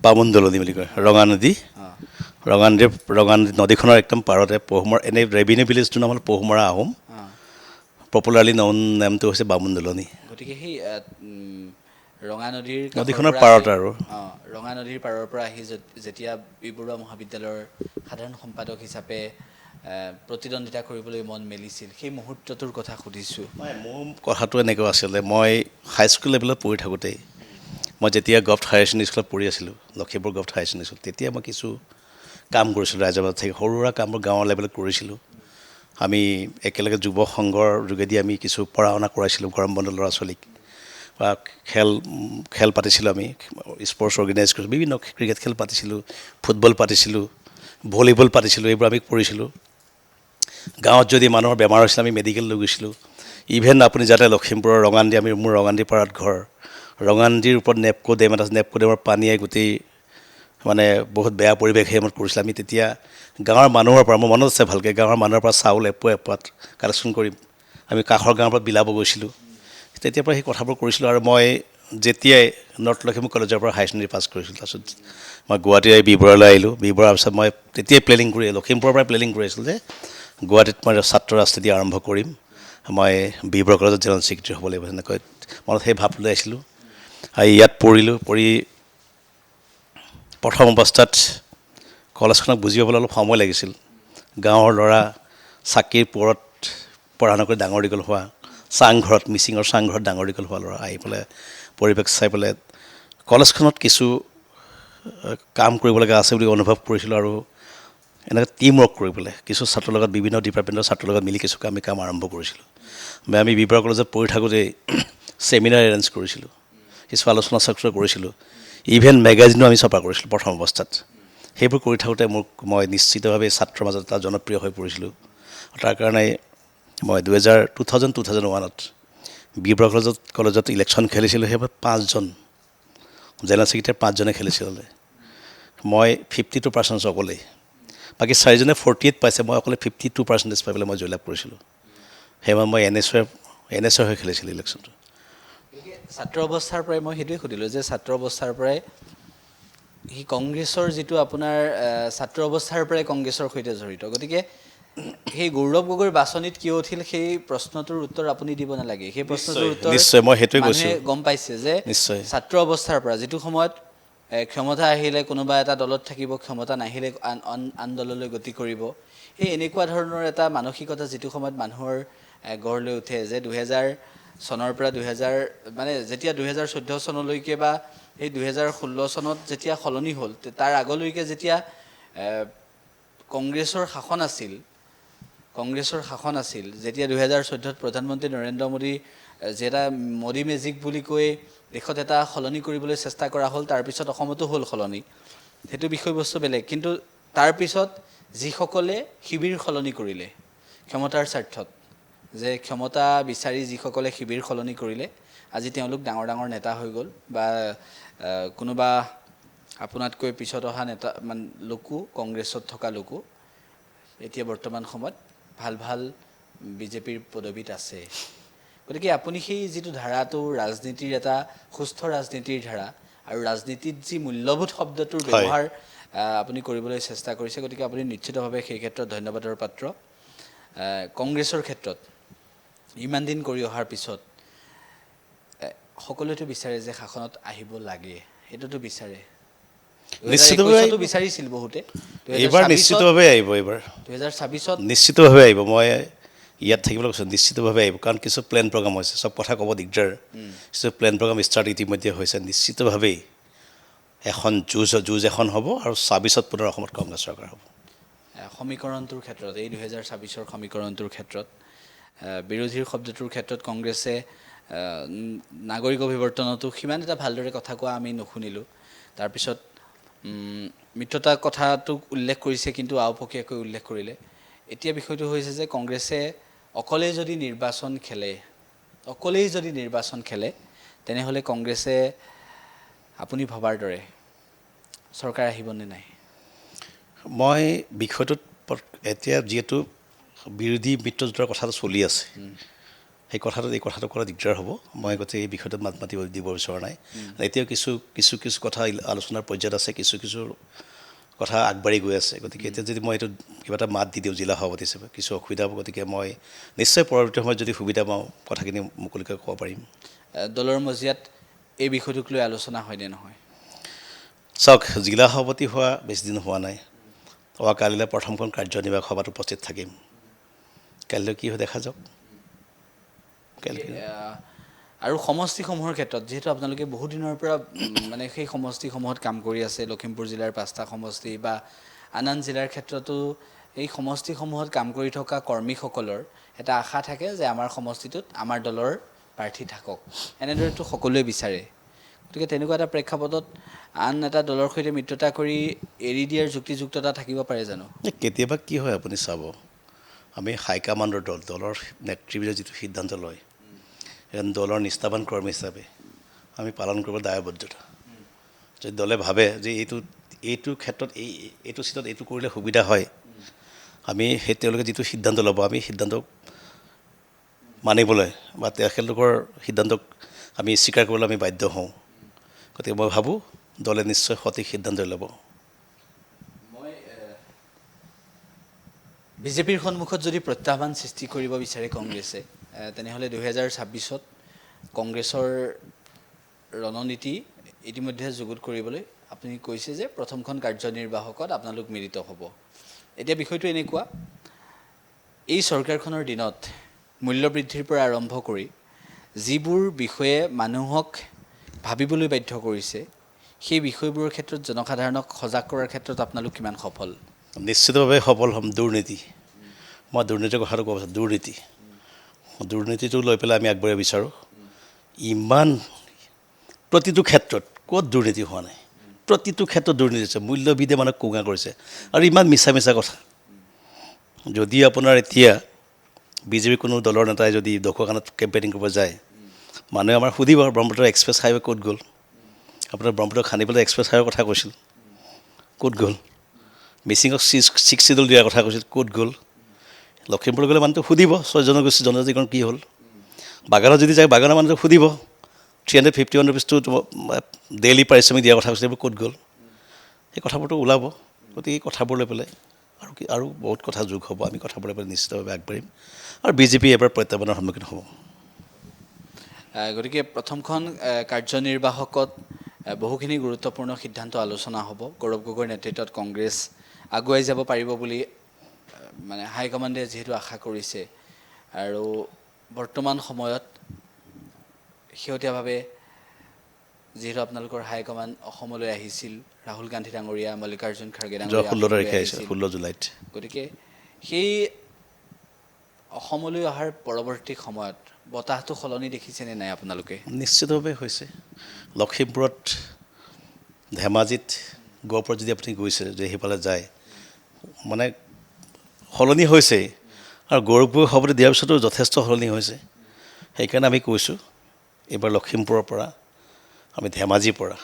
বামুণ দলনি বুলি কয়, ৰঙা নদী। অঁ ৰঙা নদীখনৰ একদম পাৰতে পহুমৰা, এনেই ৰেভিনিউ ভিলেজটোৰ নাম হ'ল পহুমৰা আহোম, অঁ পপুলাৰলি নামটো হৈছে বামুণ দলনি। গতিকে সেই ৰঙা নদীৰ কাষৰ নদীখনৰ পৰা পাৰত আহি আৰু ৰঙা নদীৰ পাৰৰ পৰা আহি যেতিয়া বি বৰুৱা মহাবিদ্যালয়ৰ সাধাৰণ সম্পাদক হিচাপে প্ৰতিদ্বন্দ্বিতা কৰিবলৈ মন মেলিছিল, সেই মুহূৰ্তটোৰ কথা সুধিছোঁ। মোৰ কথাটো এনেকুৱা আছিলে, মই হাইস্কুল লেভেলত পঢ়ি থাকোঁতেই, মই যেতিয়া গভট হায়াৰ ছেকেণ্ডেৰী স্কুলত পঢ়ি আছিলোঁ, Lakhimpur govt higher secondary school, তেতিয়া মই কিছু কাম কৰিছিলোঁ ৰাইজৰ মাজত থাকি, সৰু সুৰা কামবোৰ গাঁৱৰ লেভেলত কৰিছিলোঁ। আমি একেলগে যুৱ সংঘৰ যোগেদি আমি কিছু পঢ়া শুনা কৰাইছিলোঁ গৰম বন্ধৰ ল'ৰা ছোৱালীক, বা খেল পাতিছিলোঁ, আমি স্পৰ্টছ অৰ্গেনাইজ কৰিছিলোঁ, বিভিন্ন ক্ৰিকেট খেল পাতিছিলোঁ, ফুটবল পাতিছিলোঁ, ভলীবল পাতিছিলোঁ, এইবোৰ আমি কৰিছিলোঁ। গাঁৱত যদি মানুহৰ বেমাৰ হৈছিলে আমি মেডিকেল লৈ গৈছিলোঁ। ইভেন আপুনি যাতে লখিমপুৰৰ ৰঙানদী, মোৰ ৰঙানদী পাৰত ঘৰ, ৰঙানদীৰ ওপৰত নেপকো ডেম এটা আছে, নেপকো ডেমৰ পানীয়ে গোটেই মানে বহুত বেয়া পৰিৱেশ সেই সময়ত কৰিছিল। আমি তেতিয়া গাঁৱৰ মানুহৰ পৰা, মোৰ মনত আছে ভালকৈ, গাঁৱৰ মানুহৰ পৰা চাউল এপাত কালেকশ্যন কৰি আমি কাষৰ গাঁৱৰ পৰা বিলাব গৈছিলোঁ। তেতিয়াৰ পৰা সেই কথাবোৰ কৰিছিলোঁ। আৰু মই যেতিয়াই নৰ্থ লখিমপুৰ কলেজৰ পৰা হায়াৰ ছেকেণ্ডেৰী পাছ কৰিছিলোঁ, তাৰপিছত মই গুৱাহাটী আহি বি বৰুৱালৈ আহিলোঁ। বি বৰুৱাৰ পিছত মই তেতিয়াই প্লেনিং কৰি, লখিমপুৰৰ পৰাই প্লেনিং কৰি আছিলোঁ যে গুৱাহাটীত মই ছাত্ৰ ৰাজনীতি আৰম্ভ কৰিম, মই বি বৰুৱা কলেজত জেনেৰেল ছেক্ৰেটাৰী হ'ব লাগিব, সেনেকৈ মনত সেই ভাৱ লৈ আহিছিলোঁ। আৰু ইয়াত পঢ়ি প্ৰথম অৱস্থাত কলেজখনক বুজি পাবলৈ অলপ সময় লাগিছিল। গাঁৱৰ ল'ৰা, চাকিৰ পোহৰত পঢ়া নকৰি ডাঙৰ দীঘল হোৱা, চাংঘৰত, মিচিঙৰ চাংঘৰত ডাঙৰ দীঘল হোৱা ল'ৰা, আহি পেলাই পৰিৱেশ চাই পেলাই কলেজখনত কিছু কাম কৰিবলগা আছে বুলি অনুভৱ কৰিছিলোঁ। আৰু এনেকৈ টিম ৱৰ্ক কৰি পেলাই কিছু ছাত্ৰৰ লগত, বিভিন্ন ডিপাৰ্টমেণ্টৰ ছাত্ৰৰ লগত মিলি কিছু কাম আৰম্ভ কৰিছিলোঁ। আমি বি বৰুৱা কলেজত পঢ়ি থাকোঁতেই ছেমিনাৰ এৰেঞ্জ কৰিছিলোঁ, কিছু আলোচনা চক্ৰ কৰিছিলোঁ, ইভেন মেগাজিনো আমি ছপা কৰিছিলোঁ প্ৰথম অৱস্থাত। সেইবোৰ কৰি থাকোঁতে মই নিশ্চিতভাৱে ছাত্ৰৰ মাজত এটা জনপ্ৰিয় হৈ পৰিছিলোঁ। তাৰ কাৰণে মই 2001ত বি বৰুৱা কলেজত ইলেকশ্যন খেলিছিলোঁ। সেইবাবে 5জন জেনেৰেল ছেক্ৰেটাৰী 5জনে খেলিছিলে। মই 52% অকলেই, বাকী 4জনে 48 পাইছে, মই অকলে 52% পাই পেলাই মই জয়লাভ কৰিছিলোঁ। সেইবাবে মই এন এছ হৈ খেলিছিলোঁ ইলেকশ্যনটো। গতিকে ছাত্ৰ অৱস্থাৰ পৰাই মই সেইটোৱে সুধিলোঁ যে ছাত্ৰ অৱস্থাৰ পৰাই সি কংগ্ৰেছৰ যিটো আপোনাৰ ছাত্ৰ অৱস্থাৰ পৰাই কংগ্ৰেছৰ সৈতে জড়িত, গতিকে সেই গৌৰৱ গগৈৰ বাছনিত কিয় উঠিল সেই প্ৰশ্নটোৰ উত্তৰ আপুনি দিব নালাগে। সেই প্ৰশ্নটোৰ উত্তৰ নিশ্চয় মই সেইটোৱে মানুহে কৈছোঁ। গম পাইছে যে নিশ্চয় ছাত্ৰ অৱস্থাৰ পৰা, যিটো সময়ত ক্ষমতা আহিলে কোনোবা এটা দলত থাকিব, ক্ষমতা নাহিলে আন দললৈ গতি কৰিব, সেই এনেকুৱা ধৰণৰ এটা মানসিকতা যিটো সময়ত মানুহৰ গঢ় লৈ উঠে যে 2000 চনৰ পৰা মানে যেতিয়া 2014 চনলৈকে বা সেই 2016 চনত যেতিয়া সলনি হ'ল, তাৰ আগলৈকে যেতিয়া কংগ্ৰেছৰ শাসন আছিল, যেতিয়া 2014ত প্ৰধানমন্ত্ৰী নৰেন্দ্ৰ মোদী যে এটা মোদী মেজিক বুলি কৈ দেশত এটা সলনি কৰিবলৈ চেষ্টা কৰা হ'ল, তাৰপিছত অসমতো হ'ল সলনি, সেইটো বিষয়বস্তু বেলেগ। কিন্তু তাৰপিছত যিসকলে শিবিৰ সলনি কৰিলে ক্ষমতাৰ স্বাৰ্থত, যে ক্ষমতা বিচাৰি যিসকলে শিবিৰ সলনি কৰিলে, আজি তেওঁলোক ডাঙৰ ডাঙৰ নেতা হৈ গ'ল, বা কোনোবা আপোনাতকৈ পিছত অহা নেতা লোকো, কংগ্ৰেছত থকা লোকো এতিয়া বৰ্তমান সময়ত ভাল বিজেপিৰ পদবীত আছে। গতিকে আপুনি সেই যিটো ধাৰাটো, ৰাজনীতিৰ এটা সুস্থ ৰাজনীতিৰ ধাৰা, আৰু ৰাজনীতিত যি মূল্যবোধ শব্দটোৰ ব্যৱহাৰ আপুনি কৰিবলৈ চেষ্টা কৰিছে, গতিকে আপুনি নিশ্চিতভাৱে সেই ক্ষেত্ৰত ধন্যবাদৰ পাত্ৰ। কংগ্ৰেছৰ ক্ষেত্ৰত ইমান দিন কৰি অহাৰ পিছত সকলোৱেতো বিচাৰে যে শাসনত আহিব লাগে, সেইটোতো বিচাৰে, নিশ্চিতভাৱে বিচাৰিছিল বহুতে। এইবাৰ নিশ্চিতভাৱে আহিব, এইবাৰ 2026ত নিশ্চিতভাৱে আহিব। মই ইয়াত থাকিবলৈ কৈছোঁ, নিশ্চিতভাৱে আহিব, কাৰণ কিছু প্লেন প্ৰগ্ৰাম হৈছে, চব কথা ক'ব দিগদাৰ, কিছু প্লেন প্ৰগ্ৰাম ষ্টাৰ্ট ইতিমধ্যে হৈছে। নিশ্চিতভাৱেই এখন যুঁজ এখন হ'ব, আৰু 26ত পুনৰ অসমত কংগ্ৰেছ চৰকাৰ হ'ব। সমীকৰণটোৰ ক্ষেত্ৰত, এই 2026ৰ সমীকৰণটোৰ ক্ষেত্ৰত, বিৰোধীৰ শব্দটোৰ ক্ষেত্ৰত কংগ্ৰেছে নাগৰিক অভিৱৰ্তনতো সিমান এটা ভালদৰে কথা কোৱা আমি নুশুনিলোঁ। তাৰপিছত মিত্ৰতা কথাটোক উল্লেখ কৰিছে, কিন্তু আওপকীয়াকৈ উল্লেখ কৰিলে। এতিয়া বিষয়টো হৈছে যে কংগ্ৰেছে অকলেই যদি নিৰ্বাচন খেলে তেনেহ'লে কংগ্ৰেছে আপুনি ভবাৰ দৰে চৰকাৰ আহিবনে নাই? মই বিষয়টোত এতিয়া যিহেতু বিৰোধী মিত্ৰজোঁটৰ কথাটো চলি আছে, সেই এই কথাটো কৰা দিগদাৰ হ'ব। মই গতিকে এই বিষয়টোত মাত মাতিব দিব বিচৰা নাই। এতিয়াও কিছু কথা আলোচনাৰ পৰ্যায়ত আছে, কিছু কথা আগবাঢ়ি গৈ আছে। গতিকে এতিয়া যদি মই এইটো কিবা এটা মাত দি দিওঁ জিলা সভাপতি হিচাপে, কিছু অসুবিধা হ'ব। গতিকে মই নিশ্চয় পৰৱৰ্তী সময়ত যদি সুবিধা পাওঁ কথাখিনি মুকলিকৈ ক'ব পাৰিম। দলৰ মজিয়াত এই বিষয়টোক লৈ আলোচনা হয়নে নহয়? চাওক, জিলা সভাপতি হোৱা বেছিদিন হোৱা নাই। কালিলৈ প্ৰথমখন কাৰ্যনিৰ্বাহক সভাত উপস্থিত থাকিম। কাইলৈ কি হয় দেখা যাওক। আৰু সমষ্টিসমূহৰ ক্ষেত্ৰত যিহেতু আপোনালোকে বহু দিনৰ পৰা মানে সেই সমষ্টিসমূহত কাম কৰি আছে, লখিমপুৰ জিলাৰ 5টা সমষ্টি বা আন জিলাৰ ক্ষেত্ৰতো এই সমষ্টিসমূহত কাম কৰি থকা কৰ্মীসকলৰ এটা আশা থাকে যে আমাৰ সমষ্টিটোত আমাৰ দলৰ প্ৰাৰ্থী থাকক, এনেদৰেতো সকলোৱে বিচাৰে। গতিকে তেনেকুৱা এটা প্ৰেক্ষাপটত আন এটা দলৰ সৈতে মিত্ৰতা কৰি এৰি দিয়াৰ যুক্তিযুক্ততা থাকিব পাৰে জানো? কেতিয়াবা কি হয় আপুনি চাব, আমি হাইকামাণ্ডৰ দলৰ নেতৃবৃন্দে যিটো সিদ্ধান্ত লয়, এজন দলৰ নিষ্ঠাবান কৰ্মী হিচাপে আমি পালন কৰিব দায়বদ্ধতা। যদি দলে ভাবে যে এইটো ক্ষেত্ৰত এইটো চিটত এইটো কৰিলে সুবিধা হয়, আমি তেওঁলোকে যিটো সিদ্ধান্ত ল'ব আমি সিদ্ধান্তক মানিবলৈ বা তেখেতলোকৰ সিদ্ধান্তক আমি স্বীকাৰ কৰিবলৈ আমি বাধ্য হওঁ। গতিকে মই ভাবোঁ দলে নিশ্চয় সঠিক সিদ্ধান্ত ল'ব। বিজেপিৰ সন্মুখত যদি প্ৰত্যাহ্বান সৃষ্টি কৰিব বিচাৰে কংগ্ৰেছে, তেনেহ'লে 2026ত কংগ্ৰেছৰ ৰণনীতি ইতিমধ্যে যুগুত কৰিবলৈ আপুনি কৈছে যে প্ৰথমখন কাৰ্যনিৰ্বাহকত আপোনালোক মিলিত হ'ব। এতিয়া বিষয়টো এনেকুৱা, এই চৰকাৰখনৰ দিনত মূল্যবৃদ্ধিৰ পৰা আৰম্ভ কৰি যিবোৰ বিষয়ে মানুহক ভাবিবলৈ বাধ্য কৰিছে, সেই বিষয়বোৰৰ ক্ষেত্ৰত জনসাধাৰণক সজাগ কৰাৰ ক্ষেত্ৰত আপোনালোক কিমান সফল? নিশ্চিতভাৱে সফল হ'ম। দুৰ্নীতি, মই দুৰ্নীতিৰ কথাটো ক'ব বিচাৰোঁ। দুৰ্নীতিটো লৈ পেলাই আমি আগবাঢ়িব বিচাৰোঁ। ইমান প্ৰতিটো ক্ষেত্ৰত ক'ত দুৰ্নীতি হোৱা নাই? প্ৰতিটো ক্ষেত্ৰত দুৰ্নীতি হৈছে। মূল্যবৃদ্ধিয়ে মানুহক কোঙা কৰিছে আৰু ইমান মিছা কথা। যদি আপোনাৰ এতিয়া বিজেপিৰ কোনো দলৰ নেতাই যদি ঢকুৱাখানাত কেম্পেইনিং কৰিব যায়, মানুহে আমাৰ সুধিব ব্ৰহ্মপুত্ৰ এক্সপ্ৰেছ হাইৱে ক'ত গ'ল? আপোনাৰ ব্ৰহ্মপুত্ৰ খান্দিবলৈ এক্সপ্ৰেছ হাইৱেৰ কথা কৈছিল, ক'ত গ'ল? মিচিঙক 6 চিডুল দিয়াৰ কথা কৈছিল, ক'ত গ'ল? লখিমপুৰ গ'লে মানুহটো সুধিব 6 জনজাতিকৰণ কি হ'ল? বাগানত যদি যায় বাগানৰ মানুহটোক সুধিব 351 ৰুপিছটো ডেইলি পাৰিশ্ৰমিক দিয়াৰ কথা কৈছিল, এইবোৰ ক'ত গ'ল? সেই কথাবোৰতো ওলাব। গতিকে এই কথাবোৰ লৈ পেলাই আৰু বহুত কথা যোগ হ'ব। আমি কথাবোৰ লৈ পেলাই নিশ্চিতভাৱে আগবাঢ়িম আৰু বিজেপি এবাৰ প্ৰত্যাহ্বানৰ সন্মুখীন হ'ব। গতিকে প্ৰথমখন কাৰ্যনিৰ্বাহকত বহুখিনি গুৰুত্বপূৰ্ণ সিদ্ধান্ত আলোচনা হ'ব। গৌৰৱ গগৈৰ নেতৃত্বত কংগ্ৰেছ আগুৱাই যাব পাৰিব বুলি মানে হাইকমাণ্ডে যিহেতু আশা কৰিছে, আৰু বৰ্তমান সময়ত শেহতীয়াভাৱে যিহেতু আপোনালোকৰ হাইকমাণ্ড অসমলৈ আহিছিল, ৰাহুল গান্ধী ডাঙৰীয়া, মল্লিকাৰ্জুন খাৰ্গে ডাঙৰীয়া 16 তাৰিখে আহিছিল, 16 জুলাইত। গতিকে সেই অসমলৈ অহাৰ পৰৱৰ্তী সময়ত বতাহটো সলনি দেখিছেনে নাই আপোনালোকে? নিশ্চিতভাৱে হৈছে। লখিমপুৰত, ধেমাজিত, গহপুৰত যদি আপুনি গৈছে, যদি সেইফালে যায়, মানে সলনি হৈছেই। আৰু গৌৰৱ গগৈ সভাপতি দিয়াৰ পিছতো যথেষ্ট সলনি হৈছে। সেইকাৰণে আমি কৈছোঁ এইবাৰ লখিমপুৰৰ পৰা, আমি ধেমাজিৰ পৰা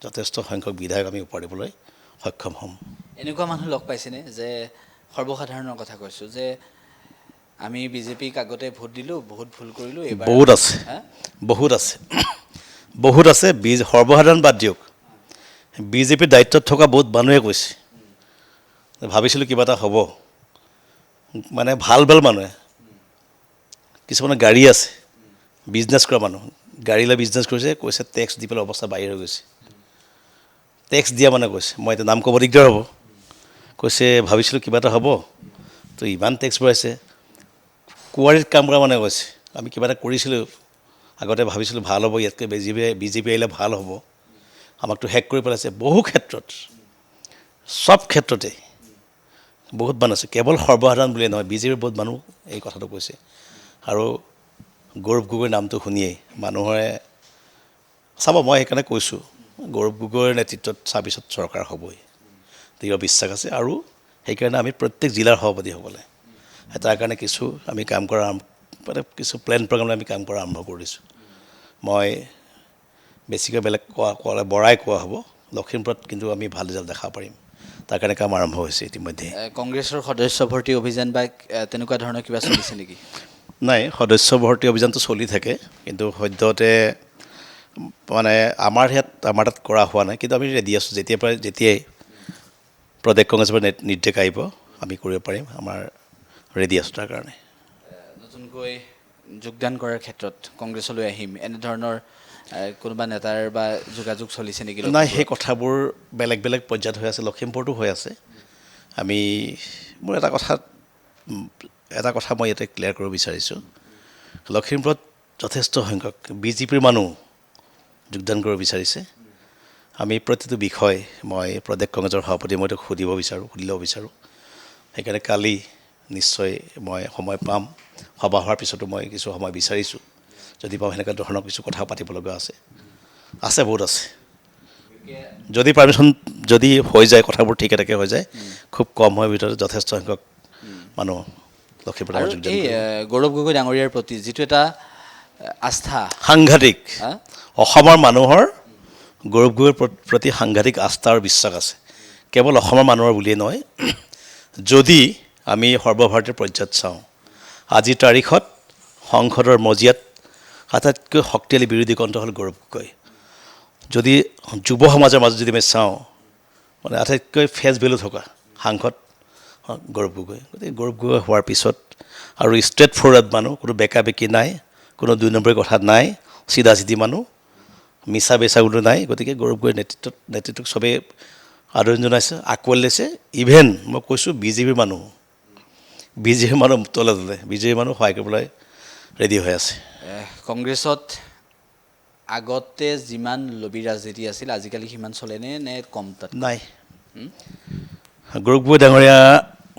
যথেষ্ট সংখ্যক বিধায়ক আমি উপহাৰ দিবলৈ সক্ষম হ'ম। এনেকুৱা মানুহ লগ পাইছেনে যে, সৰ্বসাধাৰণৰ কথা কৈছোঁ, যে আমি বিজেপিক আগতে ভোট দিলোঁ, বহুত ভুল কৰিলোঁ, এইবাৰ বহুত আছে, বহুত আছে। সৰ্বসাধাৰণ বাদ দিয়ক, বিজেপিৰ দায়িত্বত থকা বহুত মানুহে কৈছে ভাবিছিলোঁ কিবা এটা হ'ব। মানে ভাল মানুহে, কিছুমানৰ গাড়ী আছে, বিজনেছ কৰা মানুহ, গাড়ী লৈ বিজনেছ কৰিছে, কৈছে টেক্স দি পেলাই অৱস্থা বাহিৰ হৈ গৈছে। টেক্স দিয়া মানে কৈছে, মই এতিয়া নাম ক'ব দিগদাৰ হ'ব, কৈছে ভাবিছিলোঁ কিবা এটা হ'ব, তো ইমান টেক্স ভৰাইছে। কোৱাৰীত কাম কৰা মানে কৈছে আমি কিবা এটা কৰিছিলোঁ আগতে, ভাবিছিলোঁ ভাল হ'ব, ইয়াতকৈ বিজেপি আহিলে ভাল হ'ব, আমাকতো হেক কৰি পেলাইছে। বহু ক্ষেত্ৰত, চব ক্ষেত্ৰতে বহুত মানুহ আছে, কেৱল সৰ্বসাধাৰণ বুলিয়ে নহয়, বিজেপিৰ বহুত মানুহ এই কথাটো কৈছে। আৰু গৌৰৱ গগৈৰ নামটো শুনিয়েই মানুহৰে চাব, মই সেইকাৰণে কৈছোঁ গৌৰৱ গগৈৰ নেতৃত্বত 26ত চৰকাৰ হ'বই, দৃঢ় বিশ্বাস আছে। আৰু সেইকাৰণে আমি প্ৰত্যেক জিলাৰ সভাপতিসকলে তাৰ কাৰণে কিছু আমি কাম কৰা মানে কিছু প্লেন প্ৰগ্ৰাম আমি কাম কৰা আৰম্ভ কৰিছোঁ মই বেছিকৈ বেলেগ ক'লে বৰাই কোৱা হ'ব লখিমপুৰত কিন্তু আমি ভাল ৰিজাল্ট দেখাব পাৰিম তাৰ কাৰণে কাম আৰম্ভ হৈছে ইতিমধ্যে কংগ্ৰেছৰ সদস্য ভৰ্তি অভিযান বা তেনেকুৱা ধৰণৰ কিবা চলিছে নেকি নাই সদস্য ভৰ্তি অভিযানটো চলি থাকে কিন্তু সদ্যহতে মানে আমাৰ তাত কৰা হোৱা নাই কিন্তু আমি ৰেডি আছোঁ যেতিয়াই প্ৰদেশ কংগ্ৰেছৰ নিৰ্দেশ আহিব আমি কৰিব পাৰিম আমাৰ ৰেডি আছোঁ তাৰ কাৰণে নতুনকৈ যোগদান কৰাৰ ক্ষেত্ৰত কংগ্ৰেছলৈ আহিম এনেধৰণৰ কোনোবা নেতাৰ বা যোগাযোগ চলিছে নেকি নাই সেই কথাবোৰ বেলেগ বেলেগ পৰ্যায়ত হৈ আছে লখিমপুৰতো হৈ আছে আমি মোৰ এটা কথা মই ইয়াতে ক্লিয়াৰ কৰিব বিচাৰিছোঁ লখিমপুৰত যথেষ্ট সংখ্যক বিজেপিৰ মানুহ যোগদান কৰিব বিচাৰিছে আমি প্ৰতিটো বিষয় মই প্ৰদেশ কংগ্ৰেছৰ সভাপতি মই সুধি ল'ব বিচাৰোঁ সেইকাৰণে কালি নিশ্চয় মই সময় পাম সভা হোৱাৰ পিছতো মই কিছু সময় বিচাৰিছোঁ যদি পাওঁ সেনেকুৱা ধৰণৰ কিছু কথা পাতিব লগা আছে বহুত আছে যদি পাৰ্মিশ্যন যদি হৈ যায় কথাবোৰ ঠিকে থাকে হৈ যায় খুব কম সময়ৰ ভিতৰত যথেষ্ট সংখ্যক মানুহ লখিমপুৰত আৰু যোগদান এই কৰিব গৌৰৱ গগৈ ডাঙৰীয়াৰ প্ৰতি যিটো এটা আস্থা সাংঘাতিক অসমৰ মানুহৰ গৌৰৱ গগৈৰ প্ৰতি সাংঘাতিক আস্থা আৰু বিশ্বাস আছে কেৱল অসমৰ মানুহৰ বুলিয়ে নহয় যদি আমি সৰ্বভাৰতীয় পৰ্যায়ত চাওঁ আজিৰ তাৰিখত সংসদৰ মজিয়াত আটাইতকৈ শক্তিশালী বিৰোধী কণ্ঠ হ'ল গৌৰৱ গগৈ যদি যুৱ সমাজৰ মাজত যদি আমি চাওঁ মানে আটাইতকৈ ফেচ ভেলু থকা সাংসদ গৌৰৱ গগৈ গতিকে গৌৰৱ গগৈ হোৱাৰ পিছত আৰু ষ্ট্ৰেট ফৰৱাৰ্ড মানুহ কোনো বেকা বেকি নাই কোনো দুই নম্বৰী কথা নাই চিধা চিধি মানুহ মিছা বেচা কোনো নাই গতিকে গৌৰৱ গগৈৰ নেতৃত্বক চবেই আদৰণি জনাইছে আঁকোৱালি লৈছে ইভেন মই কৈছোঁ বিজেপিৰ মানুহ তলে বিজেপিৰ মানুহ সহায় কৰিবলৈ ৰেডি হৈ আছে কংগ্ৰেছত আগতে যিমান লবি ৰাজনীতি আছিল আজিকালি সিমান চলেনে নে কম তাত নাই গৌৰৱ গগৈ ডাঙৰীয়া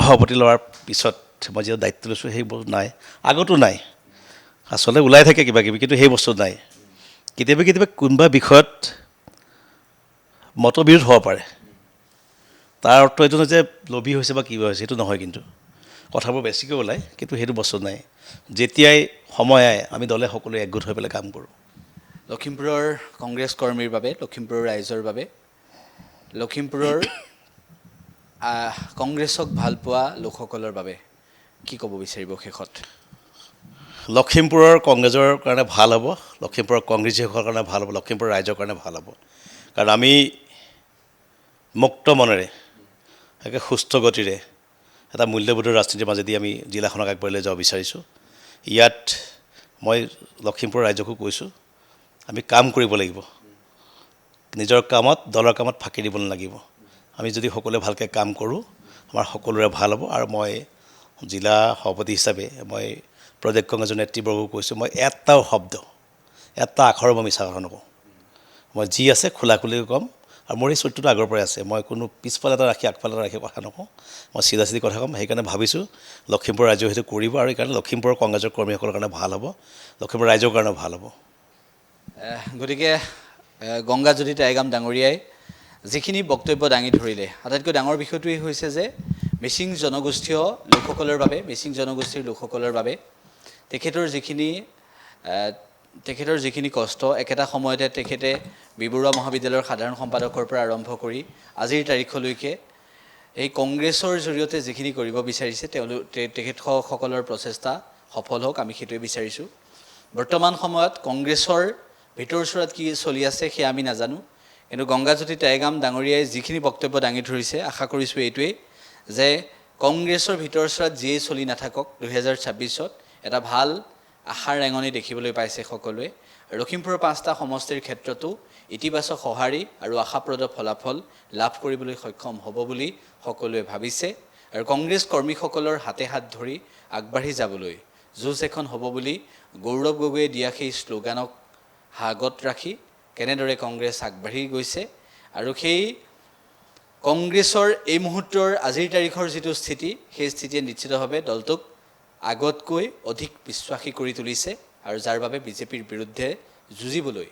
সভাপতি লোৱাৰ পিছত মই যেতিয়া দায়িত্ব লৈছোঁ সেইবোৰ নাই আগতো নাই আচলতে ওলাই থাকে কিবা কিবি কিন্তু সেই বস্তু নাই কেতিয়াবা কোনোবা বিষয়ত মতবিৰোধ হ'ব পাৰে তাৰ অৰ্থ এইটো নহয় যে লবি হৈছে বা কিবা হৈছে সেইটো নহয় কিন্তু কথাবোৰ বেছিকৈ ওলায় কিন্তু সেইটো বস্তু নাই যেতিয়াই সময় আহে আমি দলে সকলোৱে একগোট হৈ পেলাই কাম কৰোঁ লখিমপুৰৰ কংগ্ৰেছ কৰ্মীৰ বাবে লখিমপুৰৰ ৰাইজৰ বাবে লখিমপুৰৰ কংগ্ৰেছক ভাল পোৱা লোকসকলৰ বাবে কি ক'ব বিচাৰিব শেষত লখিমপুৰৰ কংগ্ৰেছৰ কাৰণে ভাল হ'ব লখিমপুৰৰ কংগ্ৰেছীসকলৰ কাৰণে ভাল হ'ব লখিমপুৰৰ ৰাইজৰ কাৰণে ভাল হ'ব কাৰণ আমি মুক্ত মনেৰে একে সুস্থ গতিৰে এটা মূল্যবোধৰ ৰাজনীতিৰ মাজেদি আমি জিলাখনক আগবাঢ়ি লৈ যাব বিচাৰিছোঁ ইয়াত মই লখিমপুৰৰ ৰাইজকো কৈছোঁ আমি কাম কৰিব লাগিব নিজৰ কামত দলৰ কামত ফাঁকি দিব নালাগিব আমি যদি সকলোৱে ভালকৈ কাম কৰোঁ আমাৰ সকলোৰে ভাল হ'ব আৰু মই জিলা সভাপতি হিচাপে মই প্ৰদেশ কংগ্ৰেছৰ নেতৃবৰ্গক কৈছোঁ মই এটা শব্দ এটা আখৰো মই মিছা কথা নকওঁ মই যি আছে খোলা খুলিকৈ ক'ম আৰু মোৰ এই চৰিত্ৰটো আগৰ পৰাই আছে মই কোনো পিছফালে এটা ৰাখি আগফালে এটা ৰাখি কথা নকওঁ মই চিধা চিধি কথা ক'ম সেইকাৰণে ভাবিছোঁ লখিমপুৰ ৰাইজেও সেইটো কৰিব আৰু সেইকাৰণে লখিমপুৰৰ কংগ্ৰেছৰ কৰ্মীসকলৰ কাৰণে ভাল হ'ব লখিমপুৰ ৰাইজৰ কাৰণেও ভাল হ'ব গতিকে গংগাজ্যোতি টাইগাম ডাঙৰীয়াই যিখিনি বক্তব্য দাঙি ধৰিলে আটাইতকৈ ডাঙৰ বিষয়টোৱেই হৈছে যে মিচিং জনগোষ্ঠীয় লোকসকলৰ বাবে মিচিং জনগোষ্ঠীৰ লোকসকলৰ বাবে তেখেতৰ যিখিনি কষ্ট একেটা সময়তে তেখেতে বি বৰুৱা মহাবিদ্যালয়ৰ সাধাৰণ সম্পাদকৰ পৰা আৰম্ভ কৰি আজিৰ তাৰিখলৈকে এই কংগ্ৰেছৰ জৰিয়তে যিখিনি কৰিব বিচাৰিছে তেখেতসকলৰ প্ৰচেষ্টা সফল হওক আমি সেইটোৱে বিচাৰিছোঁ বৰ্তমান সময়ত কংগ্ৰেছৰ ভিতৰচোৰাত কি চলি আছে সেয়া আমি নাজানো কিন্তু গংগাজ্যোতি টাইগাম ডাঙৰীয়াই যিখিনি বক্তব্য দাঙি ধৰিছে আশা কৰিছোঁ এইটোৱেই যে কংগ্ৰেছৰ ভিতৰচোৰাত যিয়েই চলি নাথাকক 2026ত এটা ভাল আশাৰ ৰেঙনি দেখিবলৈ পাইছে সকলোৱে লখিমপুৰৰ 5টা সমষ্টিৰ ক্ষেত্ৰতো ইতিবাচক সঁহাৰি আৰু আশাপ্ৰদ ফলাফল লাভ কৰিবলৈ সক্ষম হ'ব বুলি সকলোৱে ভাবিছে আৰু কংগ্ৰেছ কৰ্মীসকলৰ হাতে হাত ধৰি আগবাঢ়ি যাবলৈ যুঁজ এখন হ'ব বুলি গৌৰৱ গগৈয়ে দিয়া সেই শ্লোগানক আগত ৰাখি কেনেদৰে কংগ্ৰেছ আগবাঢ়ি গৈছে আৰু সেই কংগ্ৰেছৰ এই মুহূৰ্তৰ আজিৰ তাৰিখৰ যিটো স্থিতি সেই স্থিতিয়ে নিশ্চিতভাৱে দলটোক আগতকৈ অধিক বিশ্বাসী কৰি তুলিছে আৰু যাৰ বাবে বিজেপিৰ বিৰুদ্ধে যুঁজিবলৈ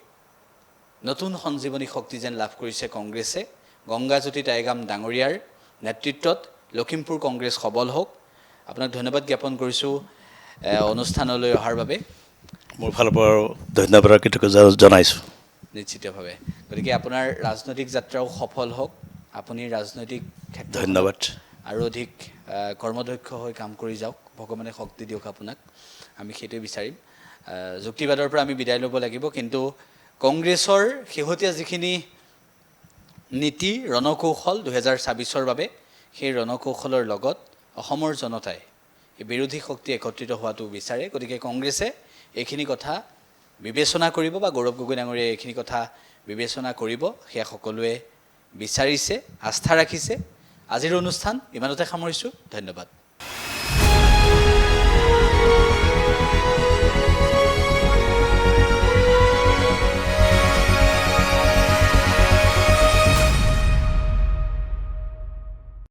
নতুন সঞ্জীৱনী শক্তি যেন লাভ কৰিছে কংগ্ৰেছে গংগাজ্যোতি টাইগাম ডাঙৰীয়াৰ নেতৃত্বত লখিমপুৰ কংগ্ৰেছ সবল হওক আপোনাক ধন্যবাদ জ্ঞাপন কৰিছোঁ অনুষ্ঠানলৈ অহাৰ বাবে। মোৰ ফালৰ পৰা ধন্যবাদ আৰু কৃতজ্ঞতা জনাইছোঁ। নিশ্চিতভাৱে। গতিকে আপোনাৰ ৰাজনৈতিক যাত্ৰাও সফল হওক, আপুনি ৰাজনৈতিক ক্ষেত্ৰত ধন্যবাদ। আৰু অধিক কৰ্মদক্ষ হৈ কাম কৰি যাওক, ভগৱানে শক্তি দিয়ক আপোনাক, আমি সেইটোৱে বিচাৰিম। যুক্তিবাদৰ পৰা আমি বিদায় ল'ব লাগিব, কিন্তু কংগ্ৰেছৰ শেহতীয়া যিখিনি নীতি ৰণকৌশল 2026-ৰ বাবে, সেই ৰণকৌশলৰ লগত অসমৰ জনতাই এই বিৰোধী শক্তি একত্ৰিত হোৱাটো বিচাৰে। গতিকে কংগ্ৰেছে এইখিনি কথা বিবেচনা কৰিব বা গৌৰৱ গগৈ ডাঙৰীয়াই এইখিনি কথা বিবেচনা কৰিব, সেয়া সকলোৱে বিচাৰিছে, আস্থা ৰাখিছে। আজিৰ অনুষ্ঠান ইমানতে সামৰিছোঁ। ধন্যবাদ।